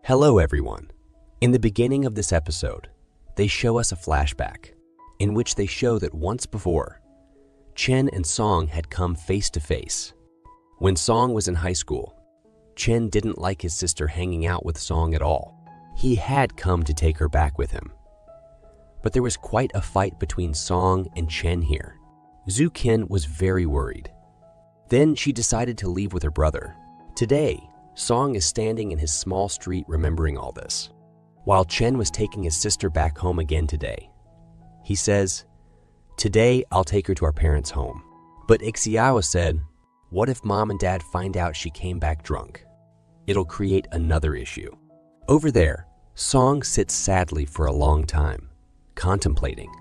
Hello everyone. In the beginning of this episode, they show us a flashback in which they show that once before, Chen and Song had come face to face. When Song was in high school, Chen didn't like his sister hanging out with Song at all. He had come to take her back with him. But there was quite a fight between Song and Chen here. Zhu Qin was very worried. Then she decided to leave with her brother. Today, Song is standing in his small street remembering all this, while Chen was taking his sister back home again today. He says, "Today I'll take her to our parents' home." But Ixiao said, "What if mom and dad find out she came back drunk? It'll create another issue." Over there, Song sits sadly for a long time, contemplating.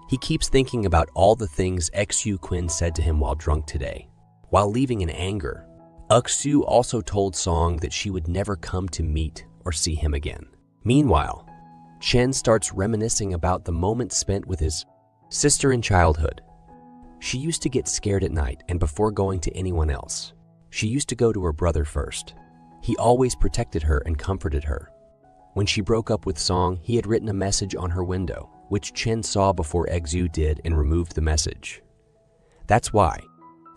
He keeps thinking about all the things Xu Qin said to him while drunk today. While leaving in anger, Xu also told Song that she would never come to meet or see him again. Meanwhile, Chen starts reminiscing about the moments spent with his sister in childhood. She used to get scared at night, and before going to anyone else, she used to go to her brother first. He always protected her and comforted her. When she broke up with Song, he had written a message on her window, which Chen saw before Xu did and removed the message. That's why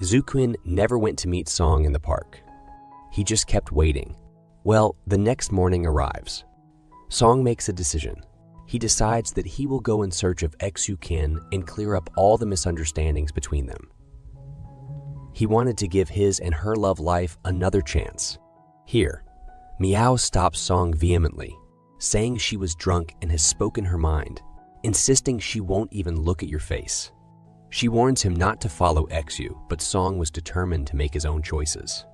Zhu Qin never went to meet Song in the park. He just kept waiting. Well, the next morning arrives. Song makes a decision. He decides that he will go in search of Xu Qin and clear up all the misunderstandings between them. He wanted to give his and her love life another chance. Here, Miao stops Song vehemently, saying she was drunk and has spoken her mind, insisting she won't even look at your face. She warns him not to follow Xu, but Song was determined to make his own choices.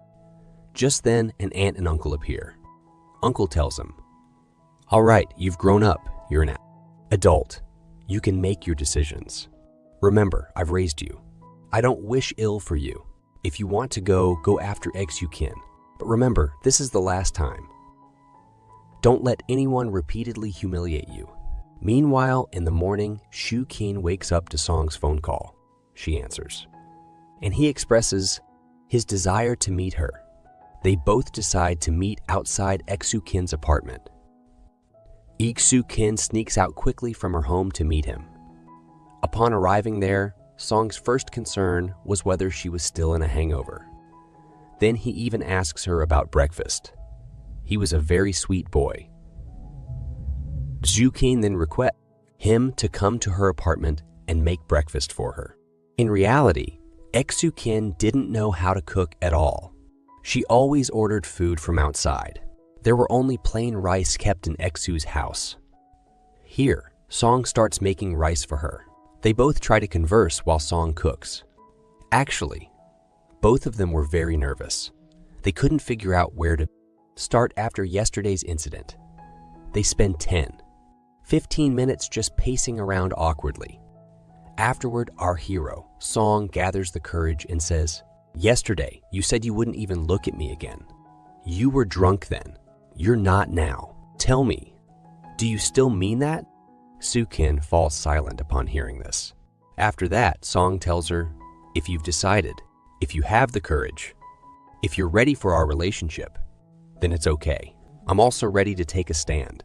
Just then, an aunt and uncle appear. Uncle tells him, "All right, you've grown up. You're an adult. You can make your decisions. Remember, I've raised you. I don't wish ill for you. If you want to go after Xu Qin. But remember, this is the last time. Don't let anyone repeatedly humiliate you." Meanwhile, in the morning, Zhu Qin wakes up to Song's phone call. She answers, and he expresses his desire to meet her. They both decide to meet outside Xu Qin's apartment. Xu Qin sneaks out quickly from her home to meet him. Upon arriving there, Song's first concern was whether she was still in a hangover. Then he even asks her about breakfast. He was a very sweet boy. Zhu Qin then requests him to come to her apartment and make breakfast for her. In reality, Xu Qin didn't know how to cook at all. She always ordered food from outside. There were only plain rice kept in Xu's house. Here, Song starts making rice for her. They both try to converse while Song cooks. Actually, both of them were very nervous. They couldn't figure out where to start after yesterday's incident. They spend 15 minutes just pacing around awkwardly. Afterward, our hero, Song, gathers the courage and says, "Yesterday, you said you wouldn't even look at me again. You were drunk then. You're not now. Tell me, do you still mean that?" Zhu Qin falls silent upon hearing this. After that, Song tells her, "If you've decided, if you have the courage, if you're ready for our relationship, then it's okay. I'm also ready to take a stand.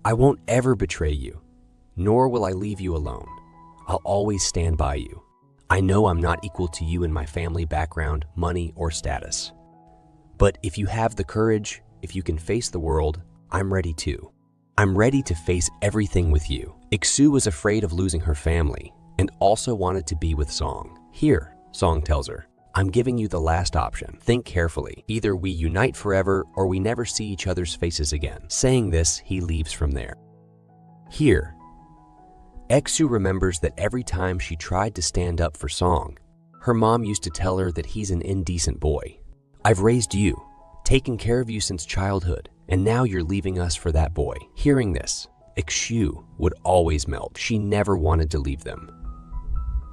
I won't ever betray you, nor will I leave you alone. I'll always stand by you. I know I'm not equal to you in my family background, money, or status. But if you have the courage, if you can face the world, I'm ready too. I'm ready to face everything with you." Xu was afraid of losing her family and also wanted to be with Song. Here, Song tells her, "I'm giving you the last option. Think carefully. Either we unite forever or we never see each other's faces again." Saying this, he leaves from there. Here, Xu remembers that every time she tried to stand up for Song, her mom used to tell her that he's an indecent boy. "I've raised you, taken care of you since childhood, and now you're leaving us for that boy." Hearing this, Xu would always melt. She never wanted to leave them.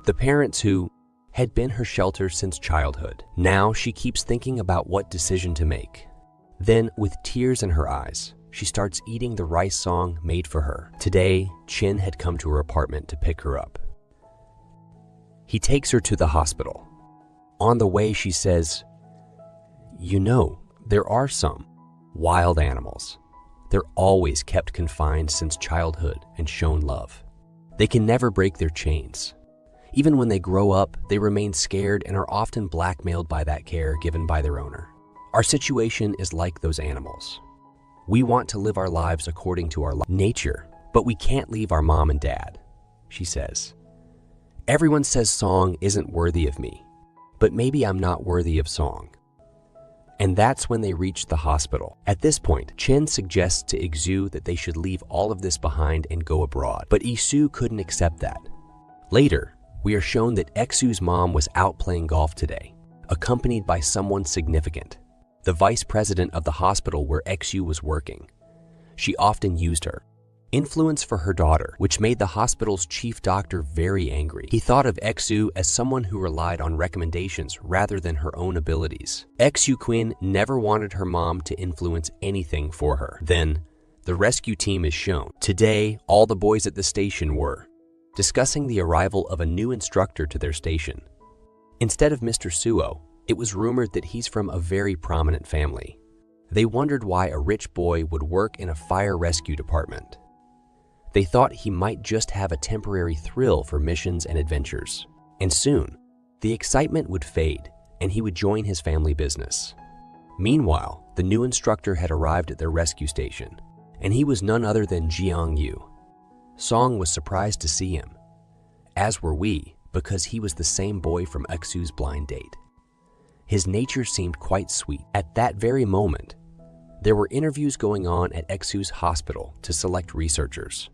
The parents who had been her shelter since childhood. Now she keeps thinking about what decision to make. Then, with tears in her eyes, she starts eating the rice Song made for her. Today, Chen had come to her apartment to pick her up. He takes her to the hospital. On the way, she says, "You know, there are some wild animals. They're always kept confined since childhood and shown love. They can never break their chains. Even when they grow up, they remain scared and are often blackmailed by that care given by their owner. Our situation is like those animals. We want to live our lives according to our nature, but we can't leave our mom and dad, she says. Everyone says Song isn't worthy of me, but maybe I'm not worthy of Song. And that's when they reach the hospital. At this point, Chen suggests to Iksu that they should leave all of this behind and go abroad, but Iksu couldn't accept that. Later, we are shown that Iksu's mom was out playing golf today, accompanied by someone significant, the vice president of the hospital where Iksu was working. She often used her influence for her daughter, which made the hospital's chief doctor very angry. He thought of Iksu as someone who relied on recommendations rather than her own abilities. Iksu Quinn never wanted her mom to influence anything for her. Then, the rescue team is shown. Today, all the boys at the station were discussing the arrival of a new instructor to their station. Instead of Mr. Suo, it was rumored that he's from a very prominent family. They wondered why a rich boy would work in a fire rescue department. They thought he might just have a temporary thrill for missions and adventures. And soon, the excitement would fade and he would join his family business. Meanwhile, the new instructor had arrived at their rescue station, and he was none other than Jiang Yu. Song was surprised to see him, as were we, because he was the same boy from Iksu's blind date. His nature seemed quite sweet. At that very moment, there were interviews going on at Iksu's hospital to select researchers.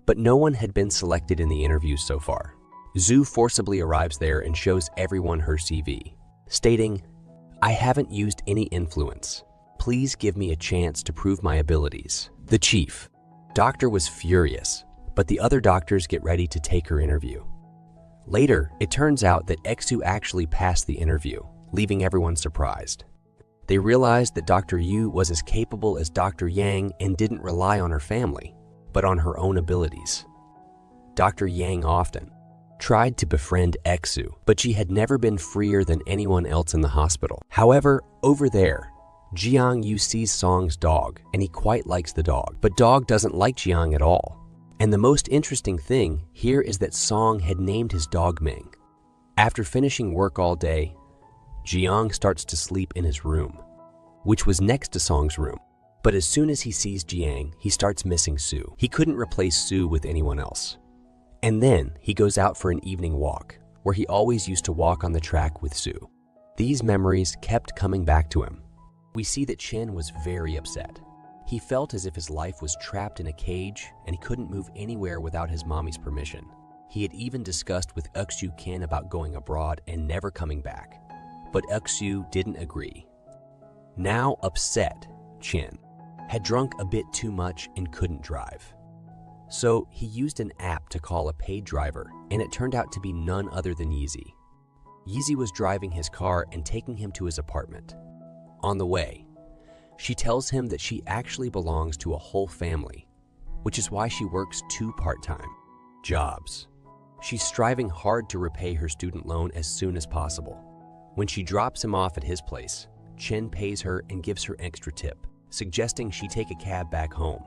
But no one had been selected in the interviews so far. Zhu forcibly arrives there and shows everyone her CV, stating, "I haven't used any influence. Please give me a chance to prove my abilities." The chief doctor was furious, but the other doctors get ready to take her interview. Later, it turns out that Iksu actually passed the interview, leaving everyone surprised. They realized that Dr. Yu was as capable as Dr. Yang and didn't rely on her family, but on her own abilities. Dr. Yang often tried to befriend Iksu, but she had never been freer than anyone else in the hospital. However, over there, Jiang Yu sees Song's dog, and he quite likes the dog, but Dog doesn't like Jiang at all. And the most interesting thing here is that Song had named his dog Ming. After finishing work all day, Jiang starts to sleep in his room, which was next to Song's room. But as soon as he sees Jiang, he starts missing Su. He couldn't replace Su with anyone else. And then he goes out for an evening walk, where he always used to walk on the track with Su. These memories kept coming back to him. We see that Chen was very upset. He felt as if his life was trapped in a cage and he couldn't move anywhere without his mommy's permission. He had even discussed with Iksu Ken about going abroad and never coming back. But Iksu didn't agree. Now upset, Chen had drunk a bit too much and couldn't drive. So he used an app to call a paid driver, and it turned out to be none other than Yeezy. Yeezy was driving his car and taking him to his apartment. On the way, she tells him that she actually belongs to a whole family, which is why she works 2 part-time jobs. She's striving hard to repay her student loan as soon as possible. When she drops him off at his place, Chen pays her and gives her extra tip, suggesting she take a cab back home.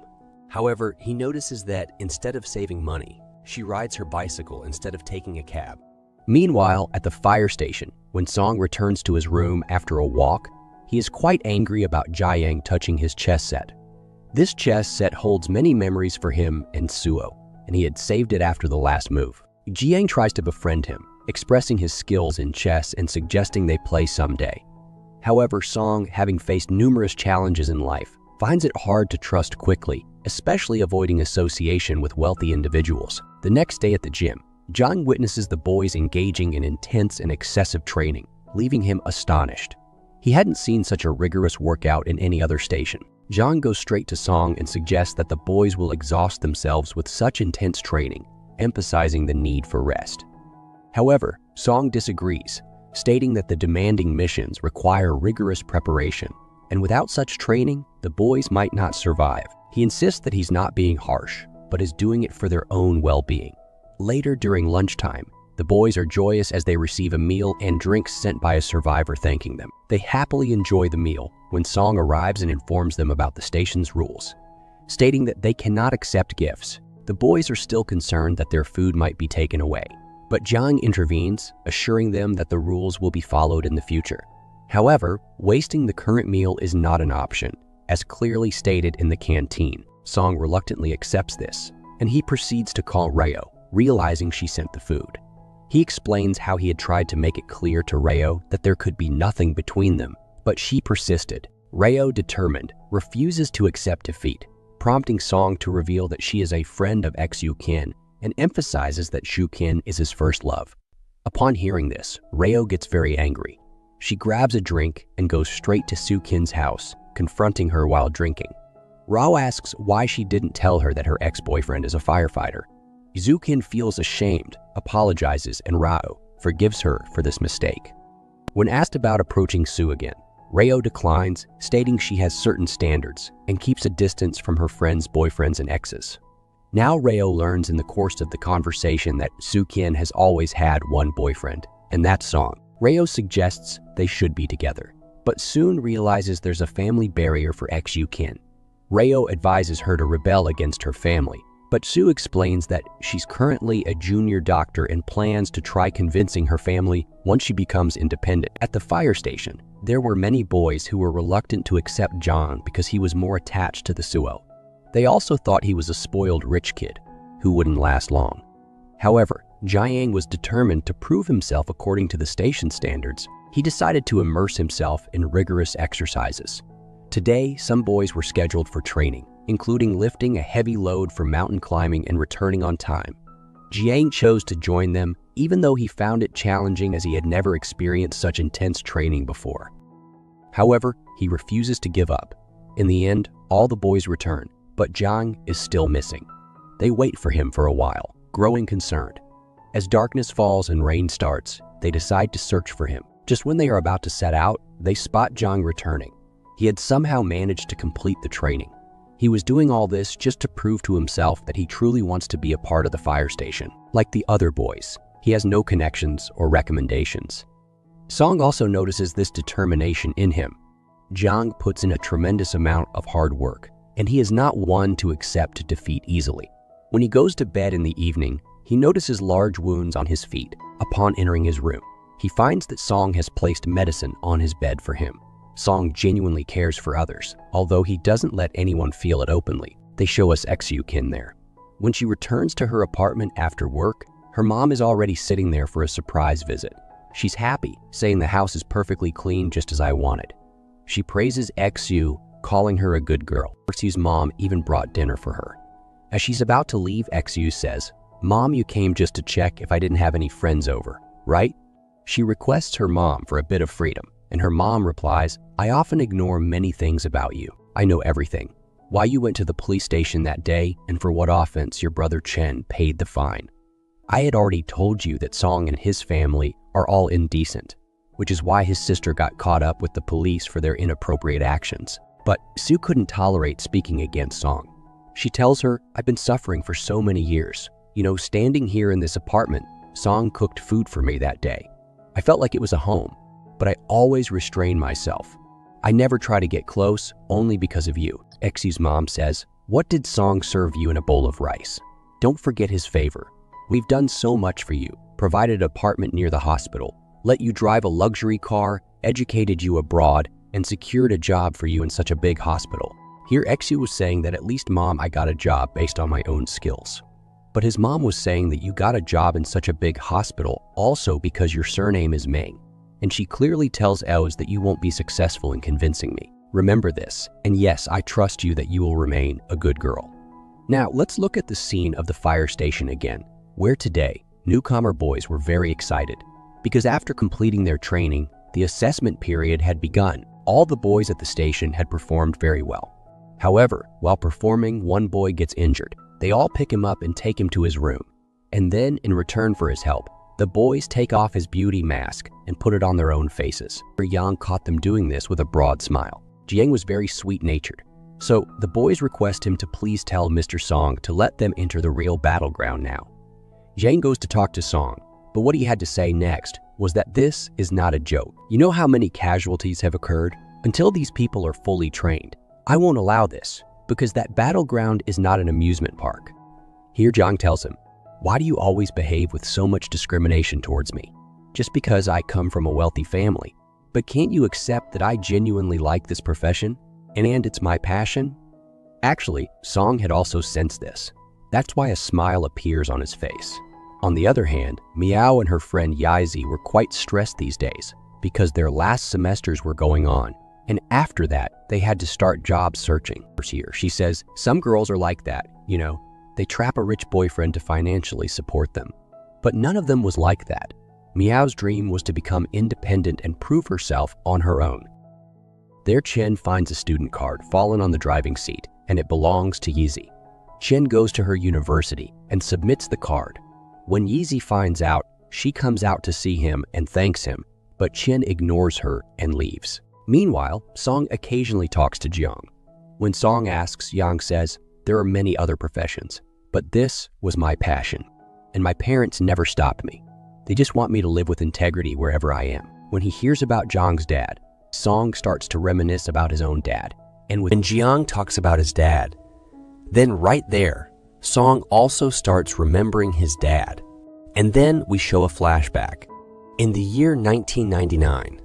However, he notices that instead of saving money, she rides her bicycle instead of taking a cab. Meanwhile, at the fire station, when Song returns to his room after a walk, he is quite angry about Jiang touching his chess set. This chess set holds many memories for him and Suo, and he had saved it after the last move. Jiang tries to befriend him, expressing his skills in chess and suggesting they play someday. However, Song, having faced numerous challenges in life, finds it hard to trust quickly, especially avoiding association with wealthy individuals. The next day at the gym, Jiang witnesses the boys engaging in intense and excessive training, leaving him astonished. He hadn't seen such a rigorous workout in any other station. Jiang goes straight to Song and suggests that the boys will exhaust themselves with such intense training, emphasizing the need for rest. However, Song disagrees, stating that the demanding missions require rigorous preparation, and without such training, the boys might not survive. He insists that he's not being harsh, but is doing it for their own well-being. Later, during lunchtime, the boys are joyous as they receive a meal and drinks sent by a survivor thanking them. They happily enjoy the meal when Song arrives and informs them about the station's rules. stating that they cannot accept gifts. The boys are still concerned that their food might be taken away, but Jiang intervenes, assuring them that the rules will be followed in the future. However, wasting the current meal is not an option, as clearly stated in the canteen. Song reluctantly accepts this, and he proceeds to call Ryo, realizing she sent the food. He explains how he had tried to make it clear to Ryo that there could be nothing between them, but she persisted. Ryo, determined, refuses to accept defeat, prompting Song to reveal that she is a friend of Xu-kin and emphasizes that Shu-kin is his first love. Upon hearing this, Ryo gets very angry. She grabs a drink and goes straight to Su-kin's house, confronting her while drinking. Rao asks why she didn't tell her that her ex-boyfriend is a firefighter. Su-kin feels ashamed, apologizes, and Rao forgives her for this mistake. When asked about approaching Su again, Ryo declines, stating she has certain standards and keeps a distance from her friends' boyfriends and exes. Now Ryo learns in the course of the conversation that Su-kin has always had one boyfriend, and that's Song. Ryo suggests they should be together, but soon realizes there's a family barrier for Xu-kin. Ryo advises her to rebel against her family, but Su explains that she's currently a junior doctor and plans to try convincing her family once she becomes independent. At the fire station, there were many boys who were reluctant to accept John because he was more attached to the Suo. They also thought he was a spoiled rich kid who wouldn't last long. However, Jiang was determined to prove himself according to the station standards. He decided to immerse himself in rigorous exercises. Today, some boys were scheduled for training, including lifting a heavy load for mountain climbing and returning on time. Jiang chose to join them, even though he found it challenging as he had never experienced such intense training before. However, he refuses to give up. In the end, all the boys return, but Jiang is still missing. They wait for him for a while, growing concerned. As darkness falls and rain starts, they decide to search for him. Just when they are about to set out, they spot Jiang returning. He had somehow managed to complete the training. He was doing all this just to prove to himself that he truly wants to be a part of the fire station. Like the other boys, he has no connections or recommendations. Song also notices this determination in him. Jiang puts in a tremendous amount of hard work, and he is not one to accept defeat easily. When he goes to bed in the evening, he notices large wounds on his feet. Upon entering his room, he finds that Song has placed medicine on his bed for him. Song genuinely cares for others, although he doesn't let anyone feel it openly. They show us Xu-kin there. When she returns to her apartment after work, her mom is already sitting there for a surprise visit. She's happy, saying the house is perfectly clean just as I wanted. She praises Xu, calling her a good girl. Xu's mom even brought dinner for her. As she's about to leave, Xu says, "Mom, you came just to check if I didn't have any friends over, right?" She requests her mom for a bit of freedom, and her mom replies, "I often ignore many things about you. I know everything. Why you went to the police station that day, and for what offense your brother Chen paid the fine. I had already told you that Song and his family are all indecent, which is why his sister got caught up with the police for their inappropriate actions." But Su couldn't tolerate speaking against Song. She tells her, "I've been suffering for so many years. You know, standing here in this apartment, Song cooked food for me that day. I felt like it was a home, but I always restrain myself. I never try to get close, only because of you." Xu's mom says, "What did Song serve you in a bowl of rice? Don't forget his favor. We've done so much for you, provided an apartment near the hospital, let you drive a luxury car, educated you abroad, and secured a job for you in such a big hospital." Here Xu was saying that at least mom, I got a job based on my own skills. But his mom was saying that you got a job in such a big hospital also because your surname is Meng. And she clearly tells Els that you won't be successful in convincing me. Remember this, and yes, I trust you that you will remain a good girl. Now, let's look at the scene of the fire station again, where today, newcomer boys were very excited, because after completing their training, the assessment period had begun. All the boys at the station had performed very well. However, while performing, one boy gets injured. They all pick him up and take him to his room. And then, in return for his help, the boys take off his beauty mask and put it on their own faces. Yang caught them doing this with a broad smile. Jiang was very sweet-natured, so the boys request him to please tell Mr. Song to let them enter the real battleground now. Jiang goes to talk to Song, but what he had to say next was that this is not a joke. You know how many casualties have occurred? Until these people are fully trained, I won't allow this. because that battleground is not an amusement park. Here Jiang tells him, "Why do you always behave with so much discrimination towards me? Just because I come from a wealthy family. But can't you accept that I genuinely like this profession and it's my passion?" Actually, Song had also sensed this. That's why a smile appears on his face. On the other hand, Miao and her friend Yizi were quite stressed these days because their last semesters were going on, and after that, they had to start job searching. Here, she says, "Some girls are like that, you know. They trap a rich boyfriend to financially support them." But none of them was like that. Miao's dream was to become independent and prove herself on her own. There Chen finds a student card fallen on the driving seat, and it belongs to Yizi. Chen goes to her university and submits the card. When Yizi finds out, she comes out to see him and thanks him, but Chen ignores her and leaves. Meanwhile, Song occasionally talks to Jiang. When Song asks, Yang says, "There are many other professions, but this was my passion, and my parents never stopped me. They just want me to live with integrity wherever I am." When he hears about Jiang's dad, Song starts to reminisce about his own dad. And when Jiang talks about his dad, then right there, Song also starts remembering his dad. And then we show a flashback. In the year 1999,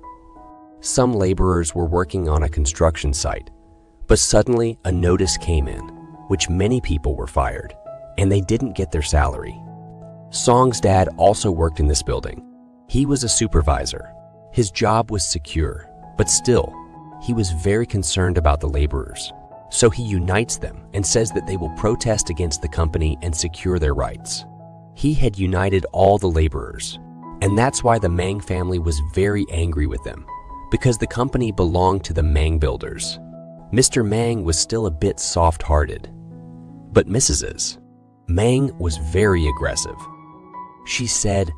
some laborers were working on a construction site, but suddenly a notice came in, which many people were fired, and they didn't get their salary. Song's dad also worked in this building. He was a supervisor. His job was secure, but still, he was very concerned about the laborers. So he unites them and says that they will protest against the company and secure their rights. He had united all the laborers, and that's why the Mang family was very angry with them, because the company belonged to the Mang builders. Mr. Mang was still a bit soft-hearted, but Mrs. Mang was very aggressive. She said,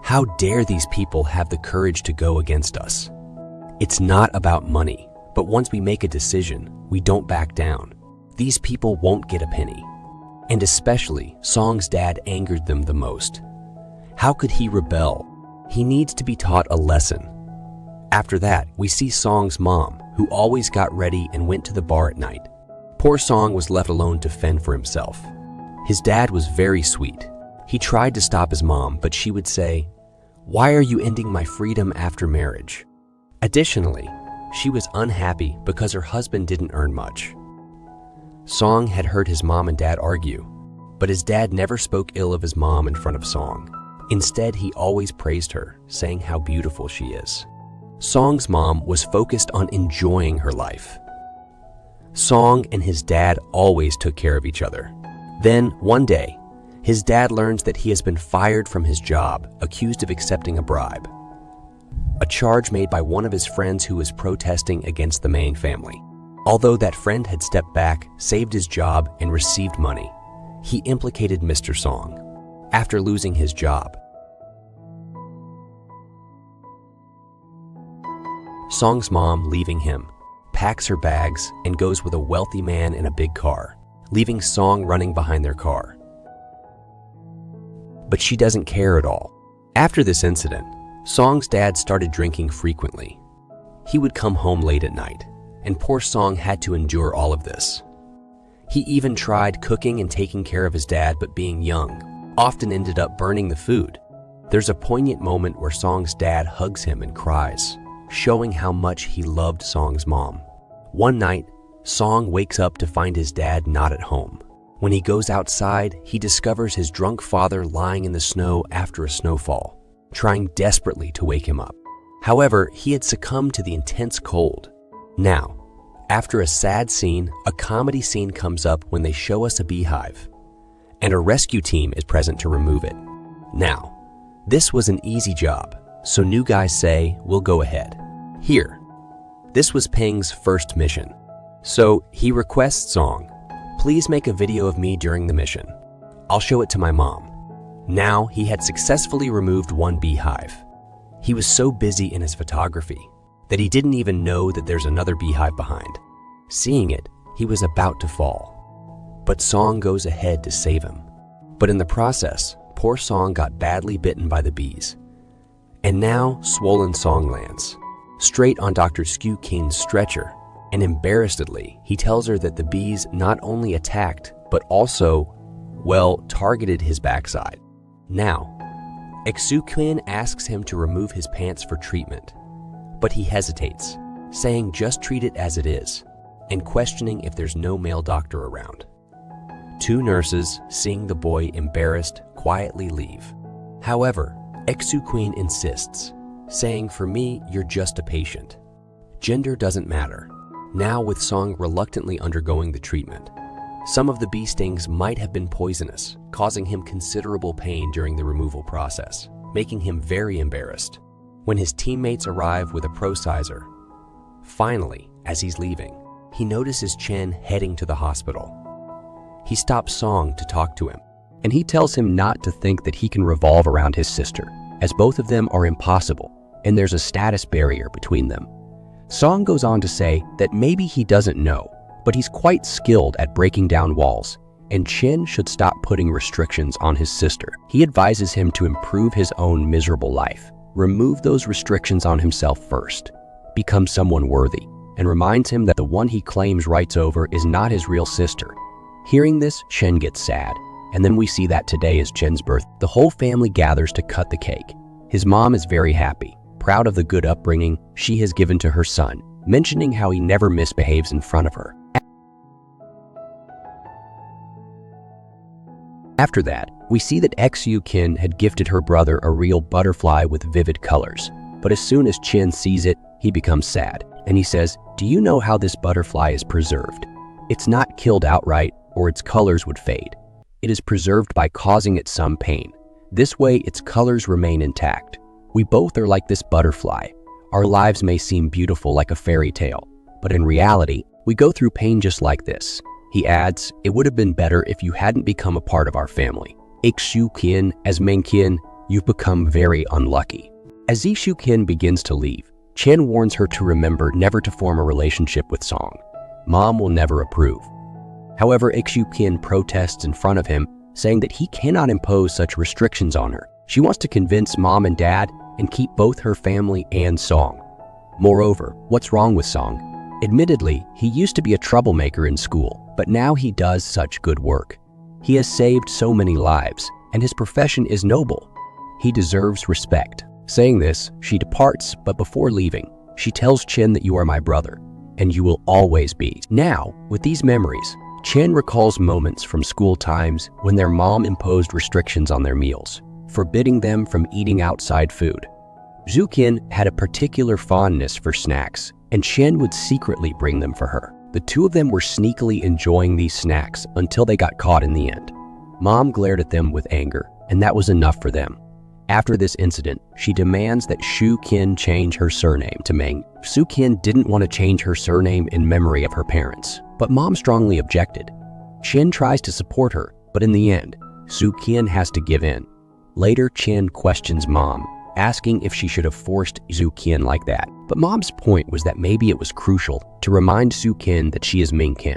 "How dare these people have the courage to go against us? It's not about money, but once we make a decision, we don't back down. These people won't get a penny." And especially, Song's dad angered them the most. How could he rebel? He needs to be taught a lesson. After that, we see Song's mom, who always got ready and went to the bar at night. Poor Song was left alone to fend for himself. His dad was very sweet. He tried to stop his mom, but she would say, "Why are you ending my freedom after marriage?" Additionally, she was unhappy because her husband didn't earn much. Song had heard his mom and dad argue, but his dad never spoke ill of his mom in front of Song. Instead, he always praised her, saying how beautiful she is. Song's mom was focused on enjoying her life. Song and his dad always took care of each other. Then, one day, his dad learns that he has been fired from his job, accused of accepting a bribe. A charge made by one of his friends who was protesting against the Mang family. Although that friend had stepped back, saved his job, and received money, he implicated Mr. Song. After losing his job, Song's mom, leaving him, packs her bags and goes with a wealthy man in a big car, leaving Song running behind their car. But she doesn't care at all. After this incident, Song's dad started drinking frequently. He would come home late at night, and poor Song had to endure all of this. He even tried cooking and taking care of his dad, but being young, often ended up burning the food. There's a poignant moment where Song's dad hugs him and cries, showing how much he loved Song's mom. One night, Song wakes up to find his dad not at home. When he goes outside, he discovers his drunk father lying in the snow after a snowfall, trying desperately to wake him up. However, he had succumbed to the intense cold. Now, after a sad scene, a comedy scene comes up when they show us a beehive, and a rescue team is present to remove it. Now, this was an easy job, so new guys say, "We'll go ahead." Here, this was Peng's first mission. So he requests Song, "Please make a video of me during the mission. I'll show it to my mom." Now he had successfully removed one beehive. He was so busy in his photography that he didn't even know that there's another beehive behind. Seeing it, he was about to fall. But Song goes ahead to save him. But in the process, poor Song got badly bitten by the bees. And now swollen Song lands straight on Dr. Skew King's stretcher, and embarrassedly, he tells her that the bees not only attacked, but also, well, targeted his backside. Now, Exukin asks him to remove his pants for treatment, but he hesitates, saying just treat it as it is, and questioning if there's no male doctor around. Two nurses, seeing the boy embarrassed, quietly leave. However, Exukin insists, saying, "For me, you're just a patient. Gender doesn't matter." Now with Song reluctantly undergoing the treatment, some of the bee stings might have been poisonous, causing him considerable pain during the removal process, making him very embarrassed. When his teammates arrive with a processor, finally, as he's leaving, he notices Chen heading to the hospital. He stops Song to talk to him, and he tells him not to think that he can revolve around his sister, as both of them are impossible, and there's a status barrier between them. Song goes on to say that maybe he doesn't know, but he's quite skilled at breaking down walls, and Chen should stop putting restrictions on his sister. He advises him to improve his own miserable life, remove those restrictions on himself first, become someone worthy, and reminds him that the one he claims rights over is not his real sister. Hearing this, Chen gets sad, and then we see that today is Chen's birthday. The whole family gathers to cut the cake. His mom is very happy, proud of the good upbringing she has given to her son, mentioning how he never misbehaves in front of her. After that, we see that Exukin had gifted her brother a real butterfly with vivid colors, but as soon as Chen sees it, he becomes sad, and he says, "Do you know how this butterfly is preserved? It's not killed outright, or its colors would fade. It is preserved by causing it some pain. This way, its colors remain intact. We both are like this butterfly. Our lives may seem beautiful like a fairy tale, but in reality, we go through pain just like this." He adds, "It would have been better if you hadn't become a part of our family. Exukin, as Menkin, you've become very unlucky." As Exukin begins to leave, Chen warns her to remember never to form a relationship with Song. Mom will never approve. However, Exukin protests in front of him, saying that he cannot impose such restrictions on her. She wants to convince Mom and Dad and keep both her family and Song. Moreover, what's wrong with Song? Admittedly, he used to be a troublemaker in school, but now he does such good work. He has saved so many lives, and his profession is noble. He deserves respect. Saying this, she departs, but before leaving, she tells Chen that you are my brother, and you will always be. Now, with these memories, Chen recalls moments from school times when their mom imposed restrictions on their meals, forbidding them from eating outside food. Zukin had a particular fondness for snacks, and Chen would secretly bring them for her. The two of them were sneakily enjoying these snacks until they got caught in the end. Mom glared at them with anger, and that was enough for them. After this incident, she demands that Shu Qin change her surname to Meng. Su Qin didn't want to change her surname in memory of her parents, but Mom strongly objected. Chen tries to support her, but in the end, Su Qin has to give in. Later, Chen questions Mom, asking if she should have forced Su Qin like that. But Mom's point was that maybe it was crucial to remind Su Qin that she is Ming Qin.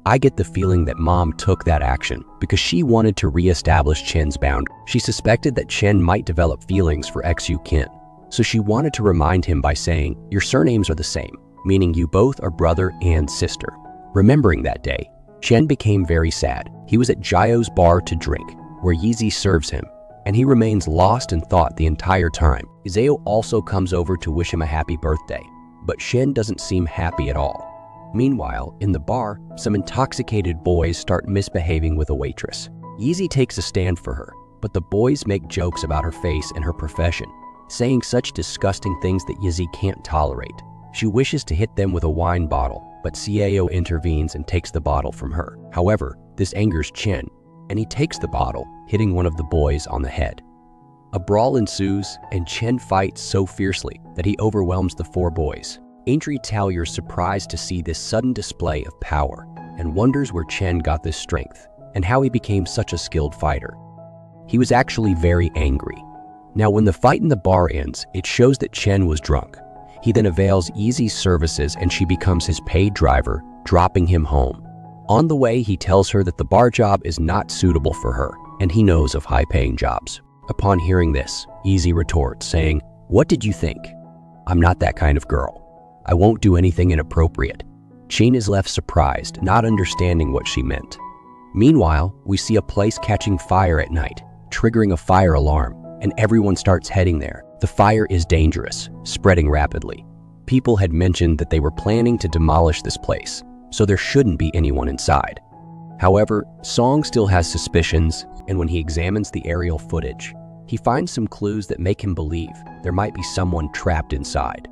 I get the feeling that Mom took that action because she wanted to re-establish Chen's boundary. She suspected that Chen might develop feelings for Xu Qin, so she wanted to remind him by saying, "Your surnames are the same," meaning you both are brother and sister. Remembering that day, Chen became very sad. He was at Jiao's bar to drink, where Yizi serves him, and he remains lost in thought the entire time. Zhao also comes over to wish him a happy birthday, but Chen doesn't seem happy at all. Meanwhile, in the bar, some intoxicated boys start misbehaving with a waitress. Yizi takes a stand for her, but the boys make jokes about her face and her profession, saying such disgusting things that Yizi can't tolerate. She wishes to hit them with a wine bottle, but Xiao intervenes and takes the bottle from her. However, this angers Chen, and he takes the bottle, hitting one of the boys on the head. A brawl ensues, and Chen fights so fiercely that he overwhelms the four boys. Aintree Taoyer's surprised to see this sudden display of power and wonders where Chen got this strength and how he became such a skilled fighter. He was actually very angry. Now, when the fight in the bar ends, it shows that Chen was drunk. He then avails Yizi's services and she becomes his paid driver, dropping him home. On the way, he tells her that the bar job is not suitable for her and he knows of high-paying jobs. Upon hearing this, Yizi retorts, saying, "What did you think? I'm not that kind of girl. I won't do anything inappropriate." Chin is left surprised, not understanding what she meant. Meanwhile, we see a place catching fire at night, triggering a fire alarm, and everyone starts heading there. The fire is dangerous, spreading rapidly. People had mentioned that they were planning to demolish this place, so there shouldn't be anyone inside. However, Song still has suspicions, and when he examines the aerial footage, he finds some clues that make him believe there might be someone trapped inside.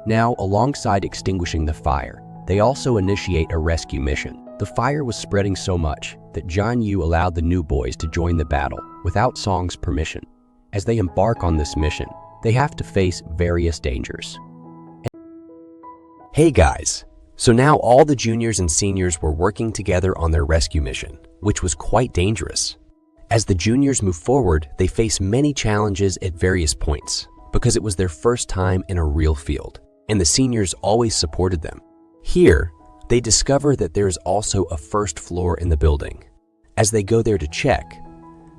Now, alongside extinguishing the fire, they also initiate a rescue mission. The fire was spreading so much that John Yu allowed the new boys to join the battle without Song's permission. As they embark on this mission, they have to face various dangers. Hey guys! So now all the juniors and seniors were working together on their rescue mission, which was quite dangerous. As the juniors move forward, they face many challenges at various points because it was their first time in a real field, and the seniors always supported them. Here, they discover that there is also a first floor in the building. As they go there to check,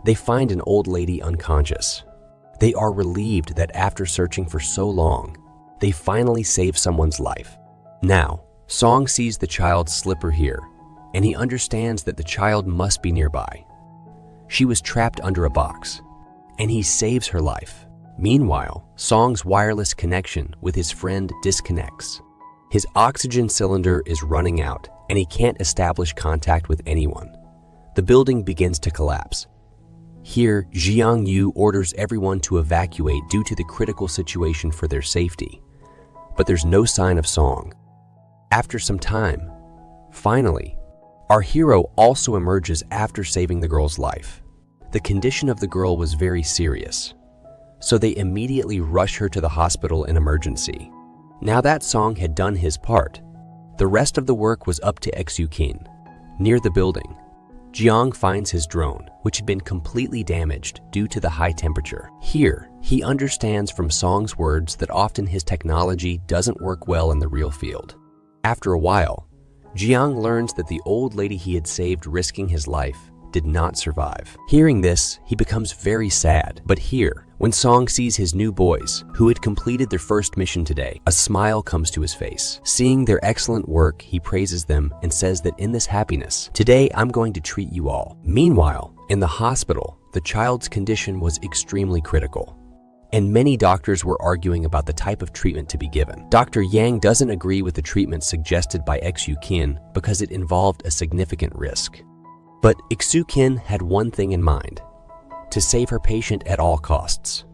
they find an old lady unconscious. They are relieved that after searching for so long, they finally save someone's life. Now, Song sees the child's slipper here, and he understands that the child must be nearby. She was trapped under a box, and he saves her life. Meanwhile, Song's wireless connection with his friend disconnects. His oxygen cylinder is running out, and he can't establish contact with anyone. The building begins to collapse. Here, Jiang Yu orders everyone to evacuate due to the critical situation for their safety. But there's no sign of Song. After some time, finally, our hero also emerges after saving the girl's life. The condition of the girl was very serious, so they immediately rush her to the hospital in emergency. Now that Song had done his part, the rest of the work was up to Exukin. Near the building, Jiang finds his drone, which had been completely damaged due to the high temperature. Here, he understands from Song's words that often his technology doesn't work well in the real field. After a while, Jiang learns that the old lady he had saved risking his life did not survive. Hearing this, he becomes very sad. But here, when Song sees his new boys, who had completed their first mission today, a smile comes to his face. Seeing their excellent work, he praises them and says that in this happiness, today I'm going to treat you all. Meanwhile, in the hospital, the child's condition was extremely critical, and many doctors were arguing about the type of treatment to be given. Dr. Yang doesn't agree with the treatment suggested by Exukin because it involved a significant risk. But Exukin had one thing in mind: to save her patient at all costs.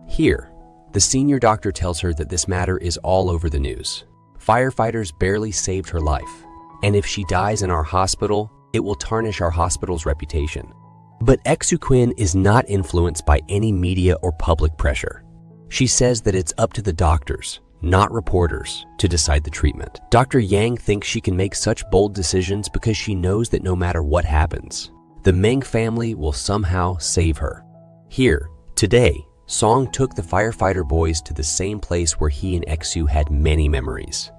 Here, the senior doctor tells her that this matter is all over the news. Firefighters barely saved her life, and if she dies in our hospital, it will tarnish our hospital's reputation. But Exukin is not influenced by any media or public pressure. She says that it's up to the doctors, not reporters, to decide the treatment. Dr. Yang thinks she can make such bold decisions because she knows that no matter what happens, the Meng family will somehow save her. Here, today, Song took the firefighter boys to the same place where he and Exu had many memories.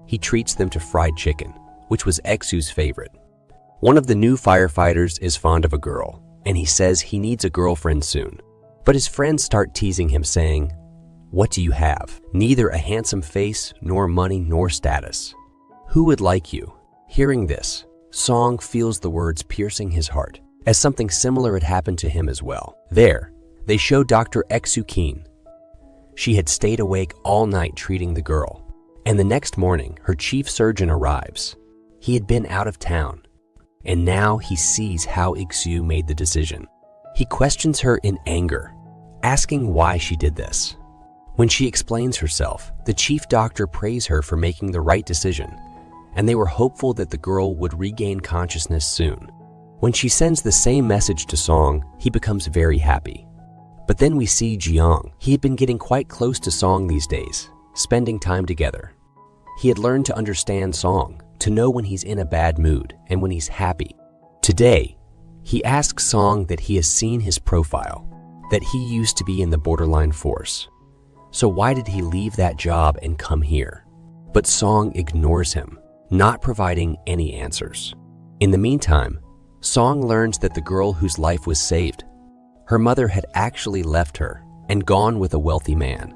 He treats them to fried chicken, which was Exu's favorite. One of the new firefighters is fond of a girl, and he says he needs a girlfriend soon. But his friends start teasing him, saying, "What do you have? Neither a handsome face, nor money, nor status. Who would like you?" Hearing this, Song feels the words piercing his heart, as something similar had happened to him as well. There, they show Dr. Exukin. She had stayed awake all night treating the girl, and the next morning, her chief surgeon arrives. He had been out of town, and now he sees how Exu made the decision. He questions her in anger, asking why she did this. When she explains herself, the chief doctor praised her for making the right decision, and they were hopeful that the girl would regain consciousness soon. When she sends the same message to Song, he becomes very happy. But then we see Jiang. He had been getting quite close to Song these days, spending time together. He had learned to understand Song, to know when he's in a bad mood and when he's happy. Today, he asks Song that he has seen his profile, that he used to be in the borderline force. So why did he leave that job and come here? But Song ignores him, not providing any answers. In the meantime, Song learns that the girl whose life was saved, her mother had actually left her and gone with a wealthy man.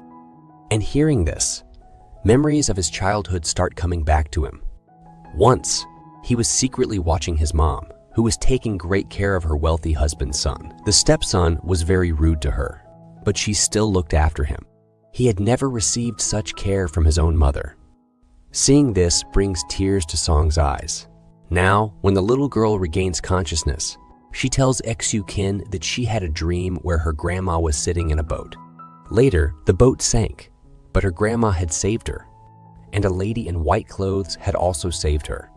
And hearing this, memories of his childhood start coming back to him. Once, he was secretly watching his mom, who was taking great care of her wealthy husband's son. The stepson was very rude to her, but she still looked after him. He had never received such care from his own mother. Seeing this brings tears to Song's eyes. Now, when the little girl regains consciousness, she tells Exu Kin that she had a dream where her grandma was sitting in a boat. Later, the boat sank, but her grandma had saved her, and a lady in white clothes had also saved her.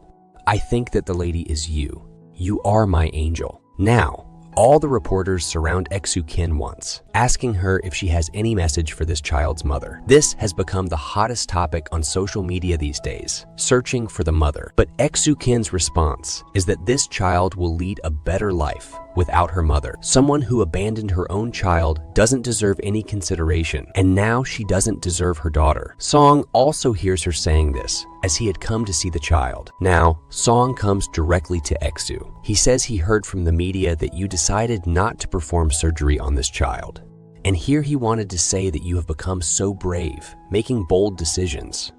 I think that the lady is you. You are my angel. Now, all the reporters surround Exu Kin once, asking her if she has any message for this child's mother. This has become the hottest topic on social media these days, searching for the mother. But Exu Kin's response is that this child will lead a better life without her mother. Someone who abandoned her own child doesn't deserve any consideration, and now she doesn't deserve her daughter. Song also hears her saying this, as he had come to see the child. Now, Song comes directly to Exu. He says he heard from the media that you decided not to perform surgery on this child. And here he wanted to say that you have become so brave, making bold decisions.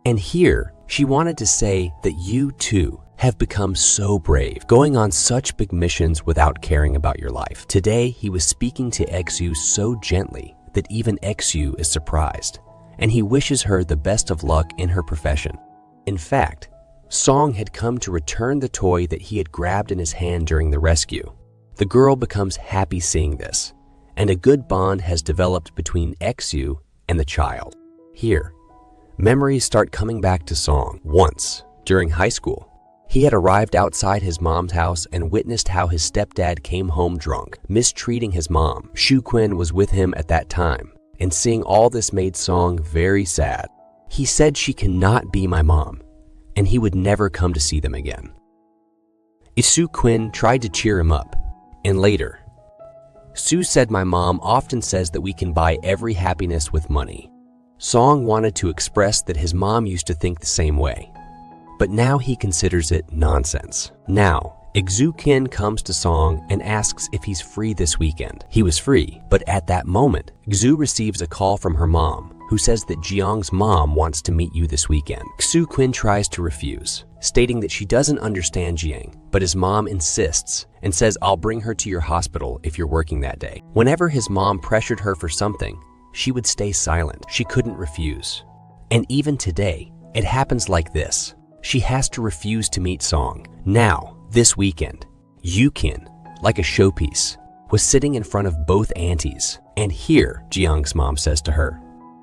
And here, she wanted to say that you too have become so brave, going on such big missions without caring about your life. Today, he was speaking to Exu so gently that even Exu is surprised, and he wishes her the best of luck in her profession. In fact, Song had come to return the toy that he had grabbed in his hand during the rescue. The girl becomes happy seeing this, and a good bond has developed between Exu and the child. Here, memories start coming back to Song. Once, during high school, he had arrived outside his mom's house and witnessed how his stepdad came home drunk, mistreating his mom. Shu Quinn was with him at that time, and seeing all this made Song very sad. He said she cannot be my mom, and he would never come to see them again. Isu Quinn tried to cheer him up, and later, Sue said my mom often says that we can buy every happiness with money. Song wanted to express that his mom used to think the same way, but now he considers it nonsense. Now, Exu Kin comes to Song and asks if he's free this weekend. He was free, but at that moment, Xu receives a call from her mom, who says that Jiang's mom wants to meet you this weekend. Xu Quinn tries to refuse, stating that she doesn't understand Jiang, but his mom insists and says, I'll bring her to your hospital if you're working that day. Whenever his mom pressured her for something, she would stay silent. She couldn't refuse. And even today, it happens like this. She has to refuse to meet Song. Now, this weekend, Yukin, like a showpiece, was sitting in front of both aunties. And here, Jiang's mom says to her,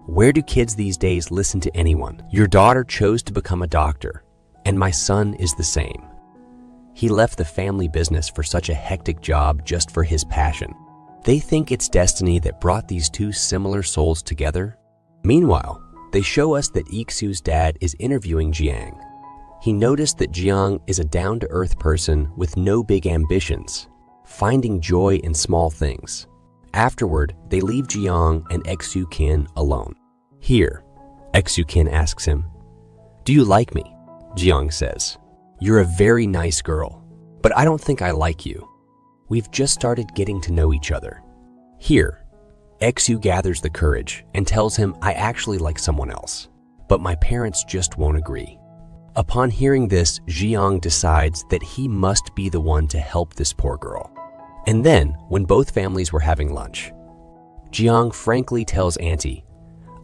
where do kids these days listen to anyone? Your daughter chose to become a doctor, and my son is the same. He left the family business for such a hectic job just for his passion. They think it's destiny that brought these two similar souls together. Meanwhile, they show us that Ixu's dad is interviewing Jiang. He noticed that Jiang is a down-to-earth person with no big ambitions, finding joy in small things. Afterward, they leave Jiang and Exu Kin alone. Here, Exu Kin asks him, do you like me? Jiang says, you're a very nice girl, but I don't think I like you. We've just started getting to know each other. Here, Exu gathers the courage and tells him I actually like someone else, but my parents just won't agree. Upon hearing this, Jiang decides that he must be the one to help this poor girl. And then, when both families were having lunch, Jiang frankly tells Auntie,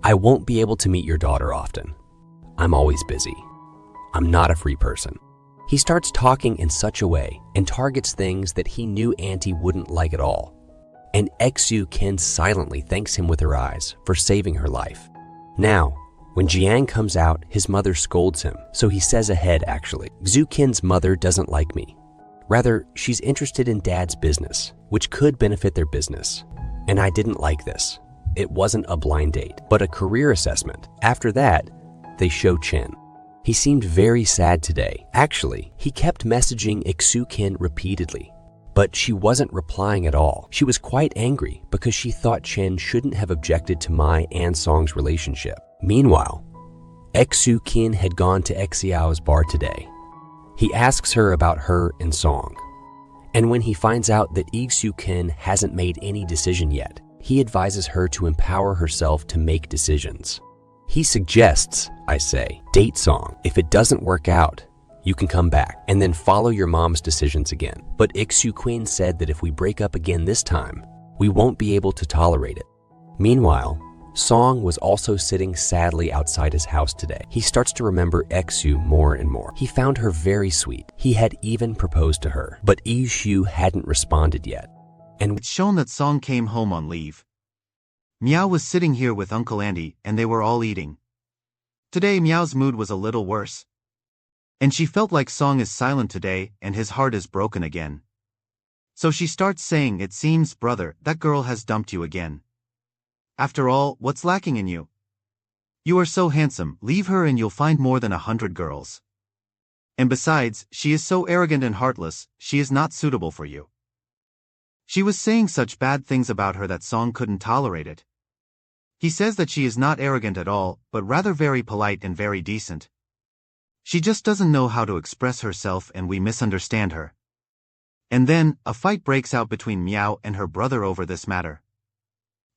I won't be able to meet your daughter often. I'm always busy. I'm not a free person. He starts talking in such a way and targets things that he knew Auntie wouldn't like at all. And Exu Kin silently thanks him with her eyes for saving her life. Now, when Jiang comes out, his mother scolds him, so he says ahead actually, Xu Kin's mother doesn't like me. Rather, she's interested in Dad's business, which could benefit their business. And I didn't like this. It wasn't a blind date, but a career assessment. After that, they show Chen. He seemed very sad today. Actually, he kept messaging Xu Kin repeatedly, but she wasn't replying at all. She was quite angry because she thought Chen shouldn't have objected to Mai and Song's relationship. Meanwhile, Xu Kin had gone to Xiao's bar today. He asks her about her and Song. And when he finds out that Xu Kin hasn't made any decision yet, he advises her to empower herself to make decisions. He suggests, I say, date Song. If it doesn't work out, You can come back and then follow your mom's decisions again. But Ik-soo-kwon said that if we break up again this time, we won't be able to tolerate it. Meanwhile, Song was also sitting sadly outside his house today. He starts to remember Ik-soo more and more. He found her very sweet. He had even proposed to her, but Lee-soo hadn't responded yet. And it's shown that Song came home on leave. Meow was sitting here with Uncle Andy and they were all eating. Today Meow's mood was a little worse. And she felt like Song is silent today and his heart is broken again. So she starts saying, "It seems, brother, that girl has dumped you again. After all, what's lacking in you? You are so handsome, leave her and you'll find more than 100 girls. And besides, she is so arrogant and heartless, she is not suitable for you." She was saying such bad things about her that Song couldn't tolerate it. He says that she is not arrogant at all, but rather very polite and very decent. She just doesn't know how to express herself and we misunderstand her. And then, a fight breaks out between Meow and her brother over this matter.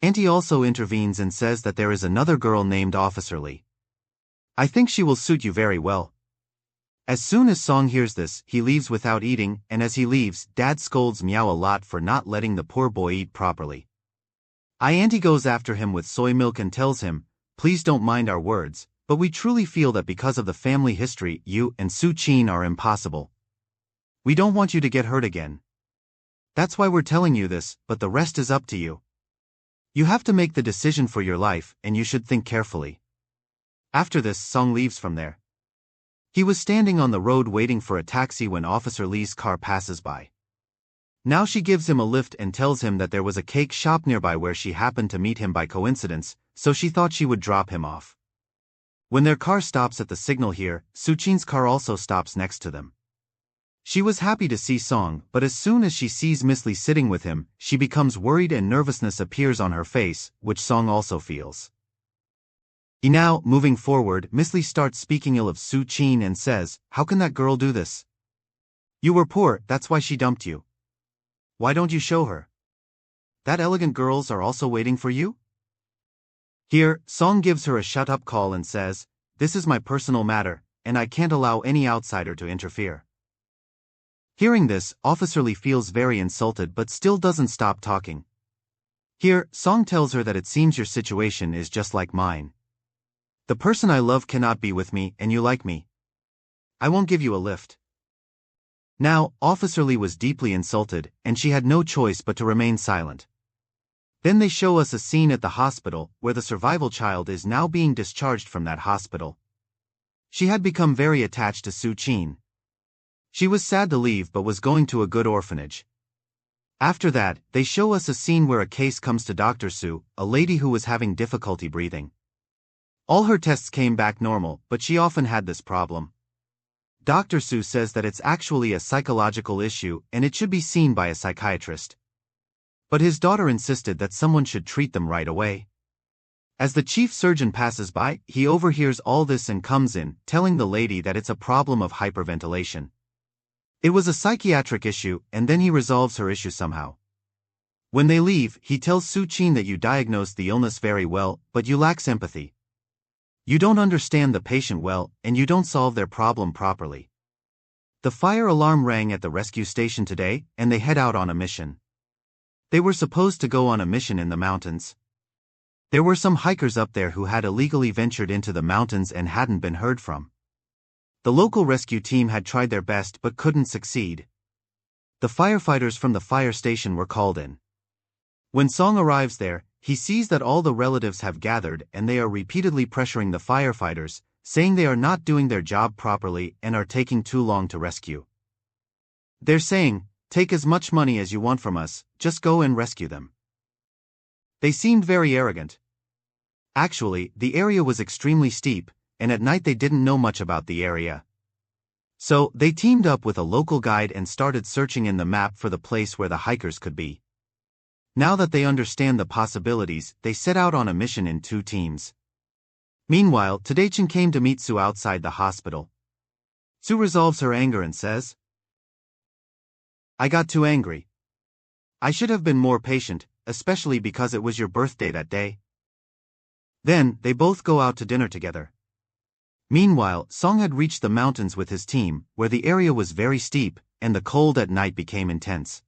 Auntie also intervenes and says that there is another girl named Officer Lee. "I think she will suit you very well." As soon as Song hears this, he leaves without eating, and as he leaves, Dad scolds Meow a lot for not letting the poor boy eat properly. Auntie goes after him with soy milk and tells him, "Please don't mind our words, but we truly feel that because of the family history, you and Soo-chin are impossible. We don't want you to get hurt again. That's why we're telling you this, but the rest is up to you. You have to make the decision for your life, and you should think carefully." After this, Song leaves from there. He was standing on the road waiting for a taxi when Officer Lee's car passes by. Now she gives him a lift and tells him that there was a cake shop nearby where she happened to meet him by coincidence, so she thought she would drop him off. When their car stops at the signal here, Soo-chin's car also stops next to them. She was happy to see Song, but as soon as she sees Miss Lee sitting with him, she becomes worried and nervousness appears on her face, which Song also feels. Now, moving forward, Miss Lee starts speaking ill of Soo-chin and says, "How can that girl do this? You were poor, that's why she dumped you. Why don't you show her? That elegant girls are also waiting for you?" Here, Song gives her a shut-up call and says, "This is my personal matter, and I can't allow any outsider to interfere." Hearing this, Officer Lee feels very insulted but still doesn't stop talking. Here, Song tells her that it seems your situation is just like mine. The person I love cannot be with me and you like me. I won't give you a lift. Now, Officer Lee was deeply insulted and she had no choice but to remain silent. Then they show us a scene at the hospital where the survival child is now being discharged from that hospital. She had become very attached to Soo-chin. She was sad to leave but was going to a good orphanage. After that, they show us a scene where a case comes to Dr. Soo, a lady who was having difficulty breathing. All her tests came back normal, but she often had this problem. Dr. Soo says that it's actually a psychological issue and it should be seen by a psychiatrist. But his daughter insisted that someone should treat them right away. As the chief surgeon passes by, he overhears all this and comes in, telling the lady that it's a problem of hyperventilation. It was a psychiatric issue, and then he resolves her issue somehow. When they leave, he tells Soo-chin that you diagnosed the illness very well, but you lack empathy. You don't understand the patient well, and you don't solve their problem properly. The fire alarm rang at the rescue station today, and they head out on a mission. They were supposed to go on a mission in the mountains. There were some hikers up there who had illegally ventured into the mountains and hadn't been heard from. The local rescue team had tried their best but couldn't succeed. The firefighters from the fire station were called in. When Song arrives there, he sees that all the relatives have gathered and they are repeatedly pressuring the firefighters, saying they are not doing their job properly and are taking too long to rescue. They're saying, "Take as much money as you want from us, just go and rescue them." They seemed very arrogant. Actually, the area was extremely steep, and at night they didn't know much about the area. So, they teamed up with a local guide and started searching in the map for the place where the hikers could be. Now that they understand the possibilities, they set out on a mission in 2 teams. Meanwhile, Tae-chin came to meet Soo outside the hospital. Soo resolves her anger and says, "I got too angry. I should have been more patient, especially because it was your birthday that day." Then, they both go out to dinner together. Meanwhile, Song had reached the mountains with his team, where the area was very steep, and the cold at night became intense.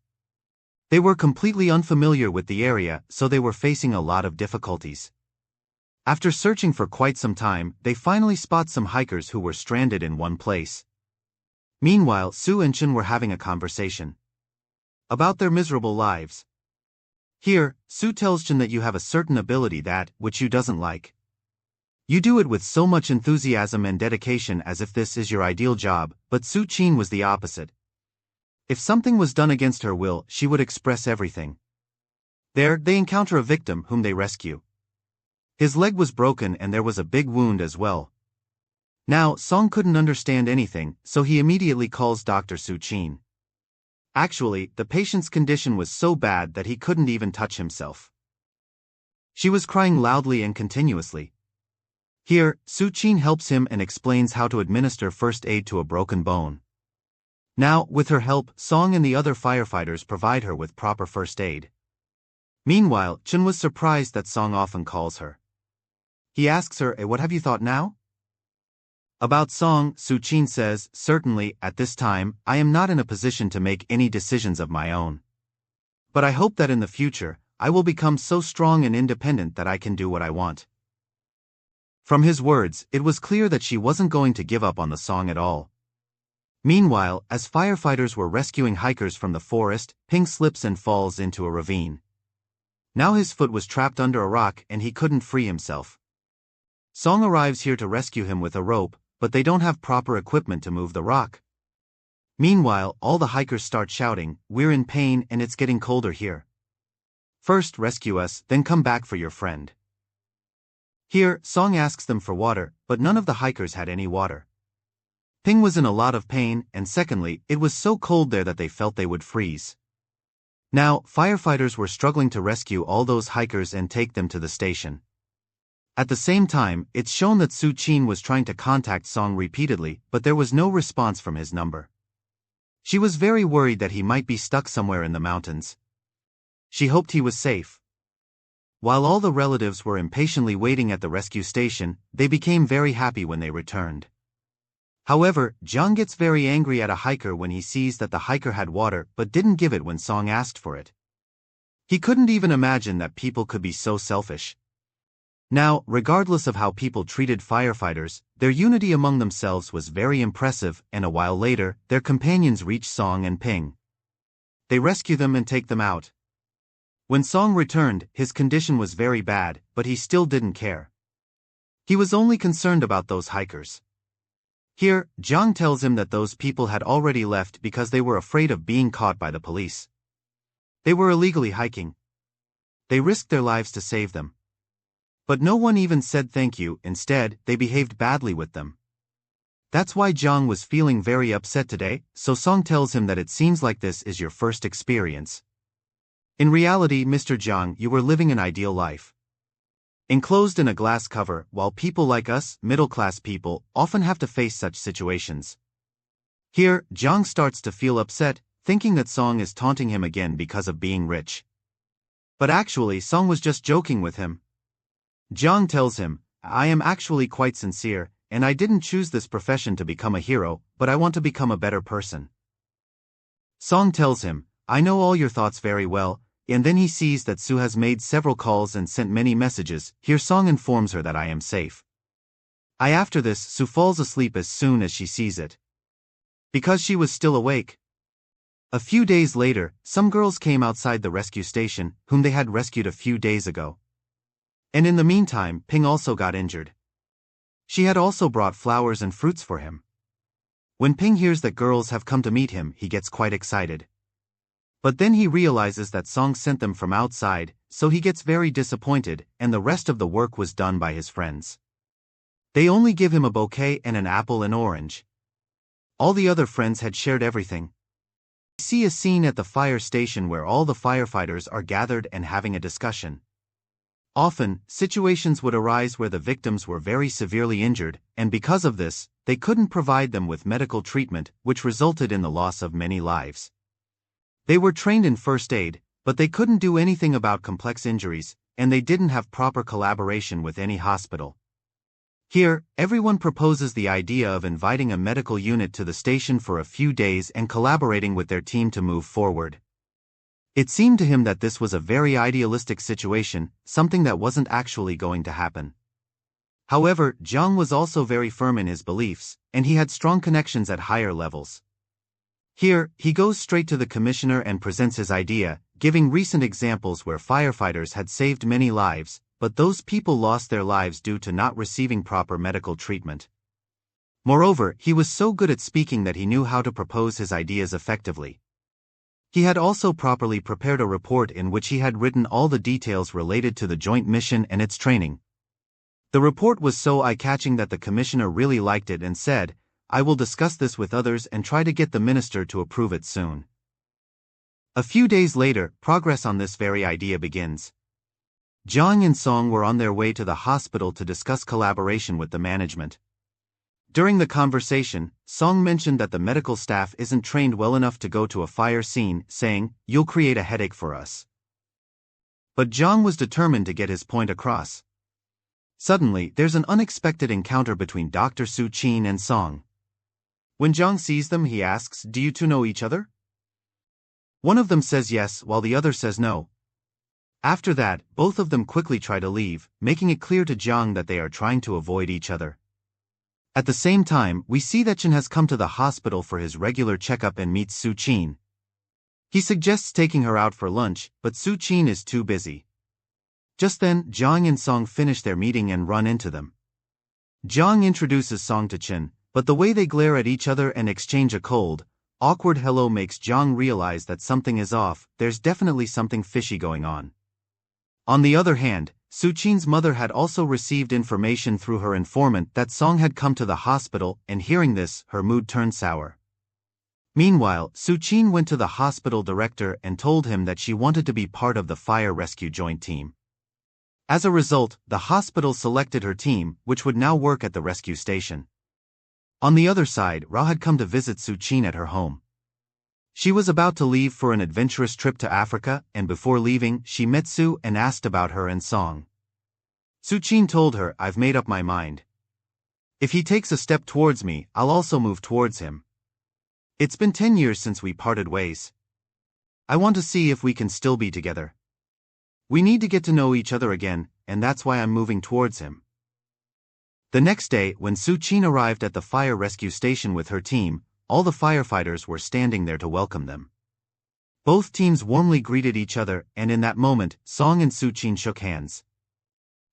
They were completely unfamiliar with the area, so they were facing a lot of difficulties. After searching for quite some time, they finally spot some hikers who were stranded in one place. Meanwhile, Sue and Chen were having a conversation about their miserable lives. Here, Sue tells Chen that you have a certain ability that, which you doesn't like. You do it with so much enthusiasm and dedication as if this is your ideal job, but Sue Chin was the opposite. If something was done against her will, she would express everything. There, they encounter a victim whom they rescue. His leg was broken and there was a big wound as well. Now, Song couldn't understand anything, so he immediately calls Dr. Su Chin. Actually, the patient's condition was so bad that he couldn't even touch himself. She was crying loudly and continuously. Here, Su Chin helps him and explains how to administer first aid to a broken bone. Now, with her help, Song and the other firefighters provide her with proper first aid. Meanwhile, Chen was surprised that Song often calls her. He asks her, what have you thought now? About Song, Su Chin says, certainly, at this time, I am not in a position to make any decisions of my own. But I hope that in the future, I will become so strong and independent that I can do what I want. From his words, it was clear that she wasn't going to give up on the Song at all. Meanwhile, as firefighters were rescuing hikers from the forest, Ping slips and falls into a ravine. Now his foot was trapped under a rock and he couldn't free himself. Song arrives here to rescue him with a rope, but they don't have proper equipment to move the rock. Meanwhile, all the hikers start shouting, we're in pain and it's getting colder here. First rescue us, then come back for your friend. Here, Song asks them for water, but none of the hikers had any water. Ping was in a lot of pain, and secondly, it was so cold there that they felt they would freeze. Now, firefighters were struggling to rescue all those hikers and take them to the station. At the same time, it's shown that Su Chin was trying to contact Song repeatedly, but there was no response from his number. She was very worried that he might be stuck somewhere in the mountains. She hoped he was safe. While all the relatives were impatiently waiting at the rescue station, they became very happy when they returned. However, Jiang gets very angry at a hiker when he sees that the hiker had water but didn't give it when Song asked for it. He couldn't even imagine that people could be so selfish. Now, regardless of how people treated firefighters, their unity among themselves was very impressive, and a while later, their companions reach Song and Ping. They rescue them and take them out. When Song returned, his condition was very bad, but he still didn't care. He was only concerned about those hikers. Here, Jiang tells him that those people had already left because they were afraid of being caught by the police. They were illegally hiking. They risked their lives to save them. But no one even said thank you, instead, they behaved badly with them. That's why Jiang was feeling very upset today, so Song tells him that it seems like this is your first experience. In reality, Mr. Jiang, you were living an ideal life. Enclosed in a glass cover, while people like us, middle-class people, often have to face such situations. Here, Jiang starts to feel upset, thinking that Song is taunting him again because of being rich. But actually, Song was just joking with him. Jiang tells him, I am actually quite sincere, and I didn't choose this profession to become a hero, but I want to become a better person. Song tells him, I know all your thoughts very well, and then he sees that Sue has made several calls and sent many messages. Here Song informs her that I am safe. After this, Sue falls asleep as soon as she sees it. Because she was still awake. A few days later, some girls came outside the rescue station, whom they had rescued a few days ago. And in the meantime, Ping also got injured. She had also brought flowers and fruits for him. When Ping hears that girls have come to meet him, he gets quite excited. But then he realizes that Song sent them from outside, so he gets very disappointed, and the rest of the work was done by his friends. They only give him a bouquet and an apple and orange. All the other friends had shared everything. We see a scene at the fire station where all the firefighters are gathered and having a discussion. Often, situations would arise where the victims were very severely injured, and because of this, they couldn't provide them with medical treatment, which resulted in the loss of many lives. They were trained in first aid, but they couldn't do anything about complex injuries, and they didn't have proper collaboration with any hospital. Here, everyone proposes the idea of inviting a medical unit to the station for a few days and collaborating with their team to move forward. It seemed to him that this was a very idealistic situation, something that wasn't actually going to happen. However, Jiang was also very firm in his beliefs, and he had strong connections at higher levels. Here, he goes straight to the commissioner and presents his idea, giving recent examples where firefighters had saved many lives, but those people lost their lives due to not receiving proper medical treatment. Moreover, he was so good at speaking that he knew how to propose his ideas effectively. He had also properly prepared a report in which he had written all the details related to the joint mission and its training. The report was so eye-catching that the commissioner really liked it and said, "I will discuss this with others and try to get the minister to approve it soon." A few days later, progress on this very idea begins. Jiang and Song were on their way to the hospital to discuss collaboration with the management. During the conversation, Song mentioned that the medical staff isn't trained well enough to go to a fire scene, saying, "You'll create a headache for us." But Jiang was determined to get his point across. Suddenly, there's an unexpected encounter between Dr. Su Qin and Song. When Jiang sees them, he asks, "Do you two know each other?" One of them says yes, while the other says no. After that, both of them quickly try to leave, making it clear to Jiang that they are trying to avoid each other. At the same time, we see that Chen has come to the hospital for his regular checkup and meets Su Qin. He suggests taking her out for lunch, but Su Qin is too busy. Just then, Jiang and Song finish their meeting and run into them. Jiang introduces Song to Chen, but the way they glare at each other and exchange a cold, awkward hello makes Jiang realize that something is off. There's definitely something fishy going on. On the other hand, Su Qin's mother had also received information through her informant that Song had come to the hospital, and hearing this, her mood turned sour. Meanwhile, Su Qin went to the hospital director and told him that she wanted to be part of the fire rescue joint team. As a result, the hospital selected her team, which would now work at the rescue station. On the other side, Ra had come to visit Su Qin at her home. She was about to leave for an adventurous trip to Africa, and before leaving, she met Su and asked about her and Song. Su Qin told her, "I've made up my mind. If he takes a step towards me, I'll also move towards him. It's been 10 years since we parted ways. I want to see if we can still be together. We need to get to know each other again, and that's why I'm moving towards him." The next day, when Su Qin arrived at the fire rescue station with her team, all the firefighters were standing there to welcome them. Both teams warmly greeted each other, and in that moment, Song and Su Qin shook hands.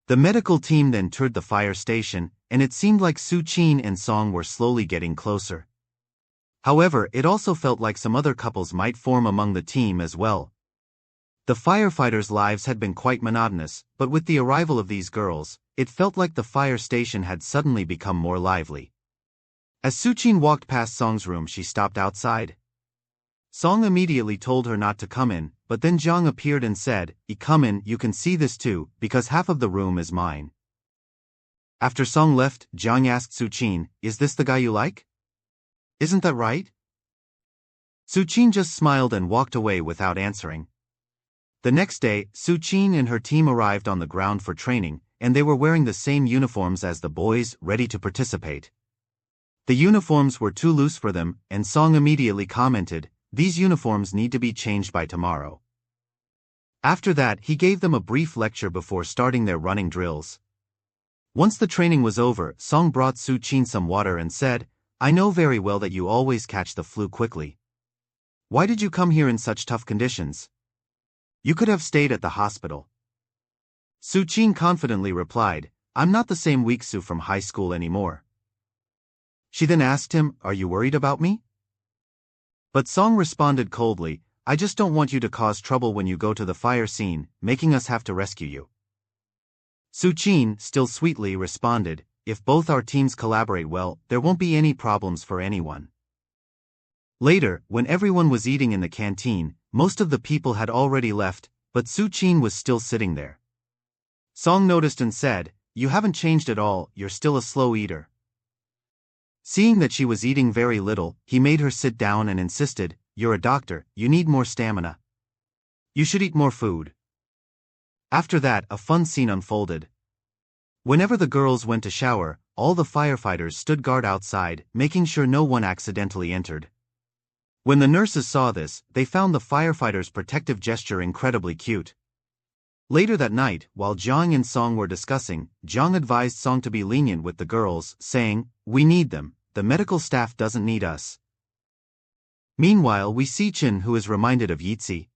The medical team then toured the fire station, and it seemed like Su Qin and Song were slowly getting closer. However, it also felt like some other couples might form among the team as well. The firefighters' lives had been quite monotonous, but with the arrival of these girls, it felt like the fire station had suddenly become more lively. As Su Qin walked past Song's room, she stopped outside. Song immediately told her not to come in, but then Jiang appeared and said, "Come in, you can see this too, because half of the room is mine." After Song left, Jiang asked Su Qin, "Is this the guy you like? Isn't that right?" Su Qin just smiled and walked away without answering. The next day, Su Qin and her team arrived on the ground for training, and they were wearing the same uniforms as the boys, ready to participate. The uniforms were too loose for them, and Song immediately commented, "These uniforms need to be changed by tomorrow." After that, he gave them a brief lecture before starting their running drills. Once the training was over, Song brought Su Qin some water and said, "I know very well that you always catch the flu quickly. Why did you come here in such tough conditions? You could have stayed at the hospital." Su Qin confidently replied, "I'm not the same weak Su from high school anymore." She then asked him, "Are you worried about me?" But Song responded coldly, "I just don't want you to cause trouble when you go to the fire scene, making us have to rescue you." Su Qin, still sweetly, responded, "If both our teams collaborate well, there won't be any problems for anyone." Later, when everyone was eating in the canteen, most of the people had already left, but Su Qin was still sitting there. Song noticed and said, "You haven't changed at all, you're still a slow eater." Seeing that she was eating very little, he made her sit down and insisted, "You're a doctor, you need more stamina. You should eat more food." After that, a fun scene unfolded. Whenever the girls went to shower, all the firefighters stood guard outside, making sure no one accidentally entered. When the nurses saw this, they found the firefighters' protective gesture incredibly cute. Later that night, while Jiang and Song were discussing, Jiang advised Song to be lenient with the girls, saying, "We need them, the medical staff doesn't need us." Meanwhile, we see Chen, who is reminded of Yitzi.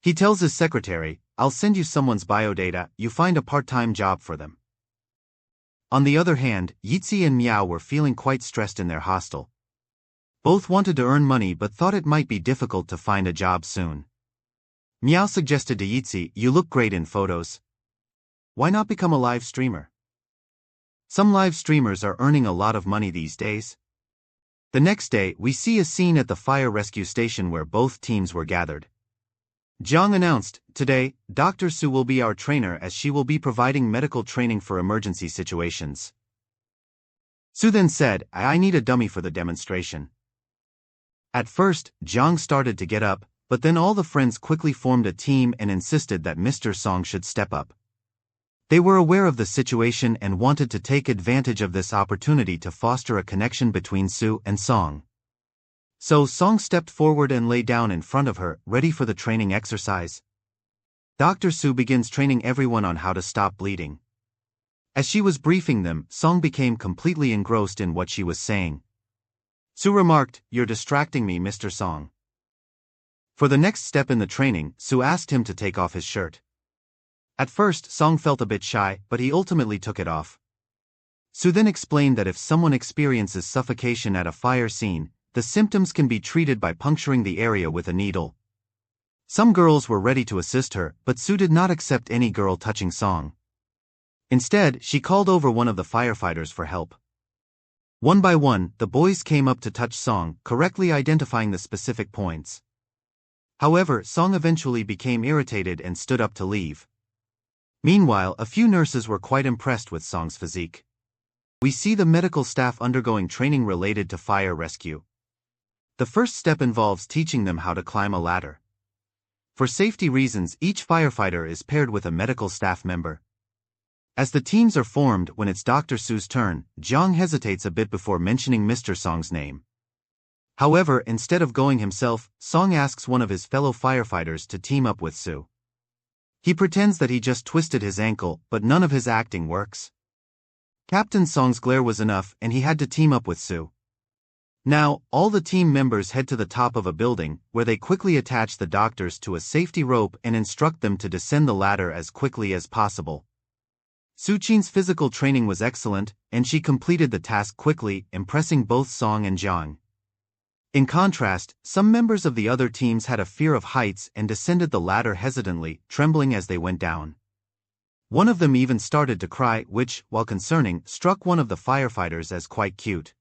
He tells his secretary, "I'll send you someone's biodata, you find a part-time job for them." On the other hand, Yitzi and Miao were feeling quite stressed in their hostel. Both wanted to earn money but thought it might be difficult to find a job soon. Miao suggested to Yitzi, "You look great in photos. Why not become a live streamer? Some live streamers are earning a lot of money these days." The next day, we see a scene at the fire rescue station where both teams were gathered. Jiang announced, "Today, Dr. Su will be our trainer as she will be providing medical training for emergency situations." Su then said, I need a dummy for the demonstration." At first, Jiang started to get up, but then all the friends quickly formed a team and insisted that Mr. Song should step up. They were aware of the situation and wanted to take advantage of this opportunity to foster a connection between Su and Song. So Song stepped forward and lay down in front of her, ready for the training exercise. Dr. Su begins training everyone on how to stop bleeding. As she was briefing them, Song became completely engrossed in what she was saying. Su remarked, "You're distracting me, Mr. Song." For the next step in the training, Su asked him to take off his shirt. At first, Song felt a bit shy, but he ultimately took it off. Su then explained that if someone experiences suffocation at a fire scene, the symptoms can be treated by puncturing the area with a needle. Some girls were ready to assist her, but Su did not accept any girl touching Song. Instead, she called over one of the firefighters for help. One by one, the boys came up to touch Song, correctly identifying the specific points. However, Song eventually became irritated and stood up to leave. Meanwhile, a few nurses were quite impressed with Song's physique. We see the medical staff undergoing training related to fire rescue. The first step involves teaching them how to climb a ladder. For safety reasons, each firefighter is paired with a medical staff member. As the teams are formed when it's Dr. Su's turn, Jiang hesitates a bit before mentioning Mr. Song's name. However, instead of going himself, Song asks one of his fellow firefighters to team up with Su. He pretends that he just twisted his ankle, but none of his acting works. Captain Song's glare was enough and he had to team up with Su. Now, all the team members head to the top of a building, where they quickly attach the doctors to a safety rope and instruct them to descend the ladder as quickly as possible. Su Qin's physical training was excellent, and she completed the task quickly, impressing both Song and Jiang. In contrast, some members of the other teams had a fear of heights and descended the ladder hesitantly, trembling as they went down. One of them even started to cry, which, while concerning, struck one of the firefighters as quite cute.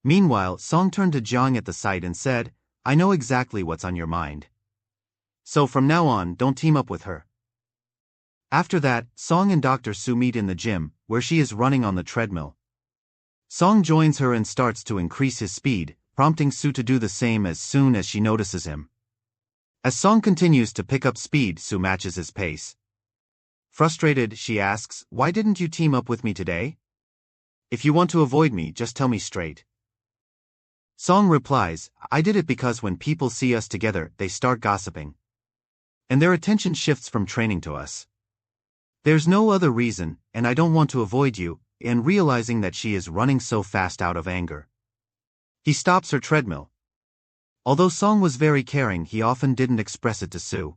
Meanwhile, Song turned to Jiang at the sight and said, "I know exactly what's on your mind. So from now on, don't team up with her." After that, Song and Dr. Su meet in the gym, where she is running on the treadmill. Song joins her and starts to increase his speed, prompting Su to do the same as soon as she notices him. As Song continues to pick up speed, Su matches his pace. Frustrated, she asks, "Why didn't you team up with me today? If you want to avoid me, just tell me straight." Song replies, "I did it because when people see us together, they start gossiping. And their attention shifts from training to us. There's no other reason, and I don't want to avoid you," and realizing that she is running so fast out of anger, he stops her treadmill. Although Song was very caring, he often didn't express it to Su.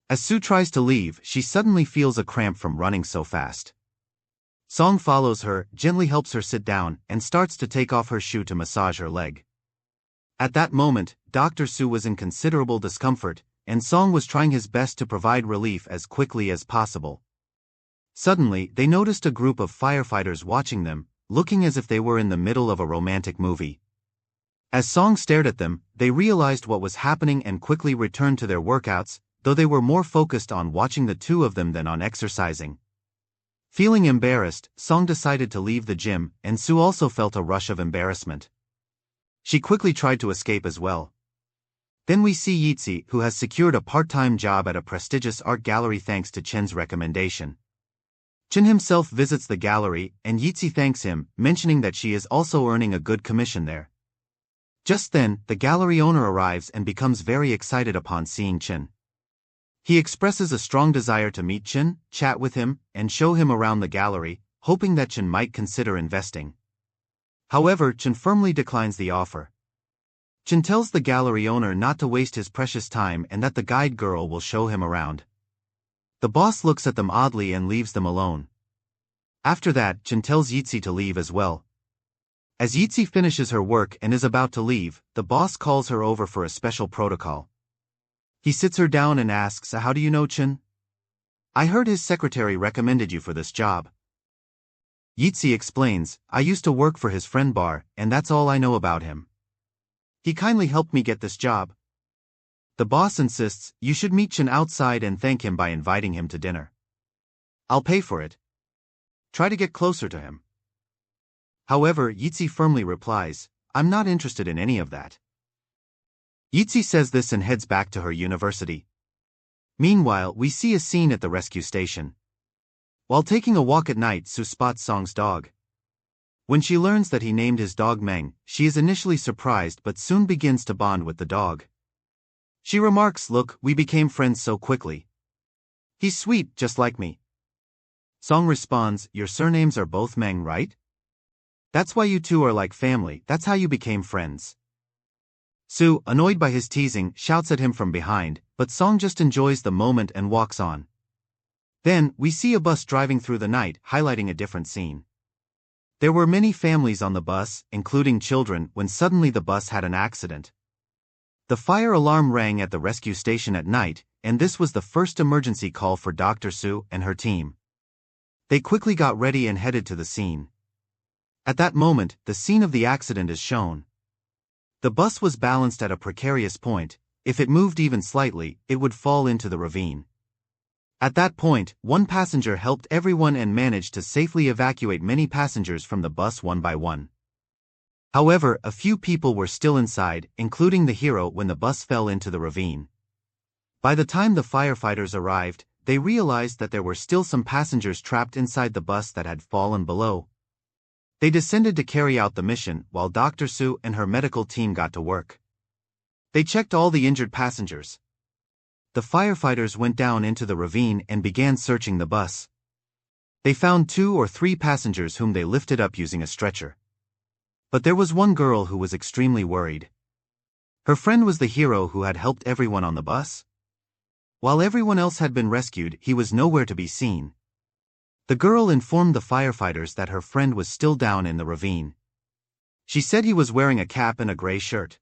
As Su tries to leave, she suddenly feels a cramp from running so fast. Song follows her, gently helps her sit down, and starts to take off her shoe to massage her leg. At that moment, Dr. Su was in considerable discomfort, and Song was trying his best to provide relief as quickly as possible. Suddenly, they noticed a group of firefighters watching them, looking as if they were in the middle of a romantic movie. As Song stared at them, they realized what was happening and quickly returned to their workouts, though they were more focused on watching the two of them than on exercising. Feeling embarrassed, Song decided to leave the gym, and Su also felt a rush of embarrassment. She quickly tried to escape as well. Then we see Yitzi, who has secured a part-time job at a prestigious art gallery thanks to Chen's recommendation. Chin himself visits the gallery, and Yitzi thanks him, mentioning that she is also earning a good commission there. Just then, the gallery owner arrives and becomes very excited upon seeing Chin. He expresses a strong desire to meet Chin, chat with him, and show him around the gallery, hoping that Chin might consider investing. However, Chin firmly declines the offer. Chin tells the gallery owner not to waste his precious time and that the guide girl will show him around. The boss looks at them oddly and leaves them alone. After that, Chin tells Yitzi to leave as well. As Yitzi finishes her work and is about to leave, the boss calls her over for a special protocol. He sits her down and asks, "How do you know Chin?" "I heard his secretary recommended you for this job." Yitzi explains, "I used to work for his friend Bar, and that's all I know about him. He kindly helped me get this job." The boss insists, "You should meet Chin outside and thank him by inviting him to dinner. I'll pay for it. Try to get closer to him." However, Yitzi firmly replies, "I'm not interested in any of that." Yitzi says this and heads back to her university. Meanwhile, we see a scene at the rescue station. While taking a walk at night, Sue spots Song's dog. When she learns that he named his dog Meng, she is initially surprised but soon begins to bond with the dog. She remarks, "Look, we became friends so quickly. He's sweet, just like me." Song responds, "Your surnames are both Meng, right? That's why you two are like family, that's how you became friends." Sue, annoyed by his teasing, shouts at him from behind, but Song just enjoys the moment and walks on. Then, we see a bus driving through the night, highlighting a different scene. There were many families on the bus, including children, when suddenly the bus had an accident. The fire alarm rang at the rescue station at night, and this was the first emergency call for Dr. Sue and her team. They quickly got ready and headed to the scene. At that moment, the scene of the accident is shown. The bus was balanced at a precarious point. If it moved even slightly, it would fall into the ravine. At that point, one passenger helped everyone and managed to safely evacuate many passengers from the bus one by one. However, a few people were still inside, including the hero, when the bus fell into the ravine. By the time the firefighters arrived, they realized that there were still some passengers trapped inside the bus that had fallen below. They descended to carry out the mission, while Dr. Sue and her medical team got to work. They checked all the injured passengers. The firefighters went down into the ravine and began searching the bus. They found 2 or 3 passengers whom they lifted up using a stretcher. But there was one girl who was extremely worried. Her friend was the hero who had helped everyone on the bus. While everyone else had been rescued, he was nowhere to be seen. The girl informed the firefighters that her friend was still down in the ravine. She said he was wearing a cap and a gray shirt.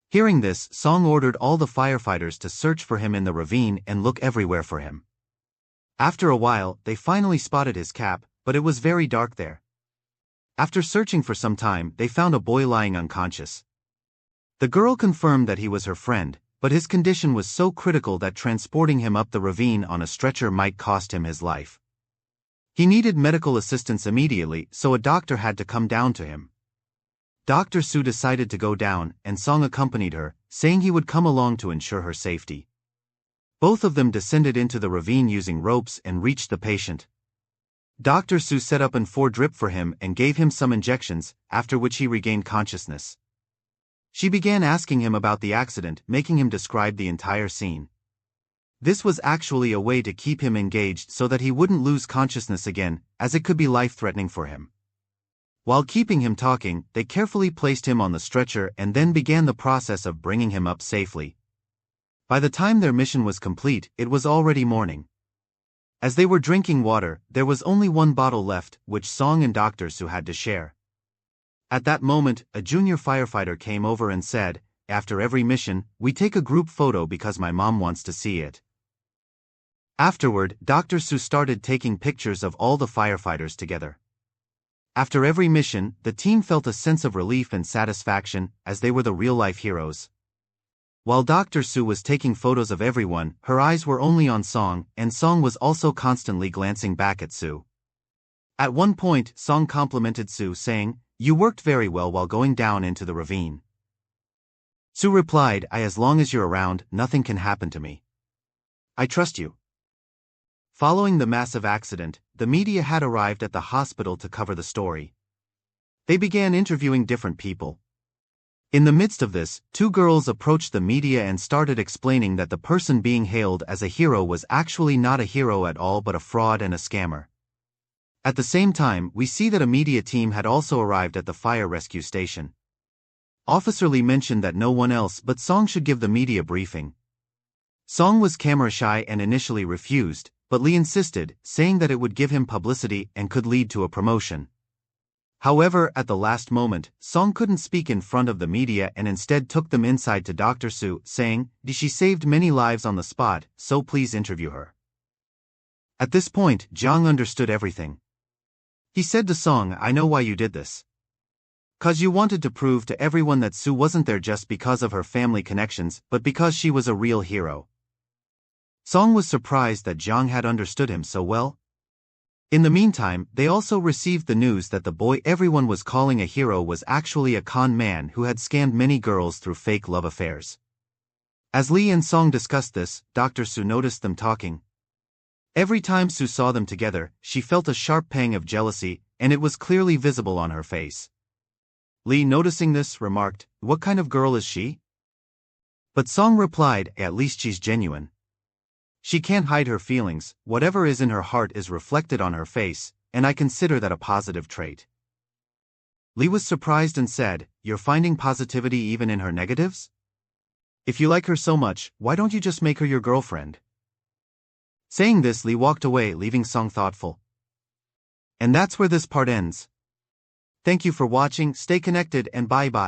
Hearing this, Song ordered all the firefighters to search for him in the ravine and look everywhere for him. After a while, they finally spotted his cap, but it was very dark there. After searching for some time, they found a boy lying unconscious. The girl confirmed that he was her friend, but his condition was so critical that transporting him up the ravine on a stretcher might cost him his life. He needed medical assistance immediately, so a doctor had to come down to him. Dr. Sue decided to go down, and Song accompanied her, saying he would come along to ensure her safety. Both of them descended into the ravine using ropes and reached the patient. Dr. Sue set up an IV drip for him and gave him some injections, after which he regained consciousness. She began asking him about the accident, making him describe the entire scene. This was actually a way to keep him engaged so that he wouldn't lose consciousness again, as it could be life-threatening for him. While keeping him talking, they carefully placed him on the stretcher and then began the process of bringing him up safely. By the time their mission was complete, it was already morning. As they were drinking water, there was only one bottle left, which Song and Dr. Sue had to share. At that moment, a junior firefighter came over and said, "After every mission, we take a group photo because my mom wants to see it." Afterward, Dr. Sue started taking pictures of all the firefighters together. After every mission, the team felt a sense of relief and satisfaction, as they were the real-life heroes. While Dr. Sue was taking photos of everyone, her eyes were only on Song, and Song was also constantly glancing back at Sue. At one point, Song complimented Sue, saying, "You worked very well while going down into the ravine." Sue replied, "As long as you're around, nothing can happen to me. I trust you." Following the massive accident, the media had arrived at the hospital to cover the story. They began interviewing different people. In the midst of this, two girls approached the media and started explaining that the person being hailed as a hero was actually not a hero at all but a fraud and a scammer. At the same time, we see that a media team had also arrived at the fire rescue station. Officer Lee mentioned that no one else but Song should give the media briefing. Song was camera shy and initially refused, but Lee insisted, saying that it would give him publicity and could lead to a promotion. However, at the last moment, Song couldn't speak in front of the media and instead took them inside to Dr. Soo, saying, "She saved many lives on the spot, so please interview her." At this point, Jung understood everything. He said to Song, "I know why you did this. 'Cause you wanted to prove to everyone that Soo wasn't there just because of her family connections, but because she was a real hero." Song was surprised that Jung had understood him so well. In the meantime, they also received the news that the boy everyone was calling a hero was actually a con man who had scammed many girls through fake love affairs. As Lee and Song discussed this, Dr. Soo noticed them talking. Every time Soo saw them together, she felt a sharp pang of jealousy, and it was clearly visible on her face. Lee, noticing this, remarked, "What kind of girl is she?" But Song replied, "At least she's genuine. She can't hide her feelings, whatever is in her heart is reflected on her face, and I consider that a positive trait." Lee was surprised and said, "You're finding positivity even in her negatives? If you like her so much, why don't you just make her your girlfriend?" Saying this, Lee walked away, leaving Song thoughtful. And that's where this part ends. Thank you for watching, stay connected, and bye-bye.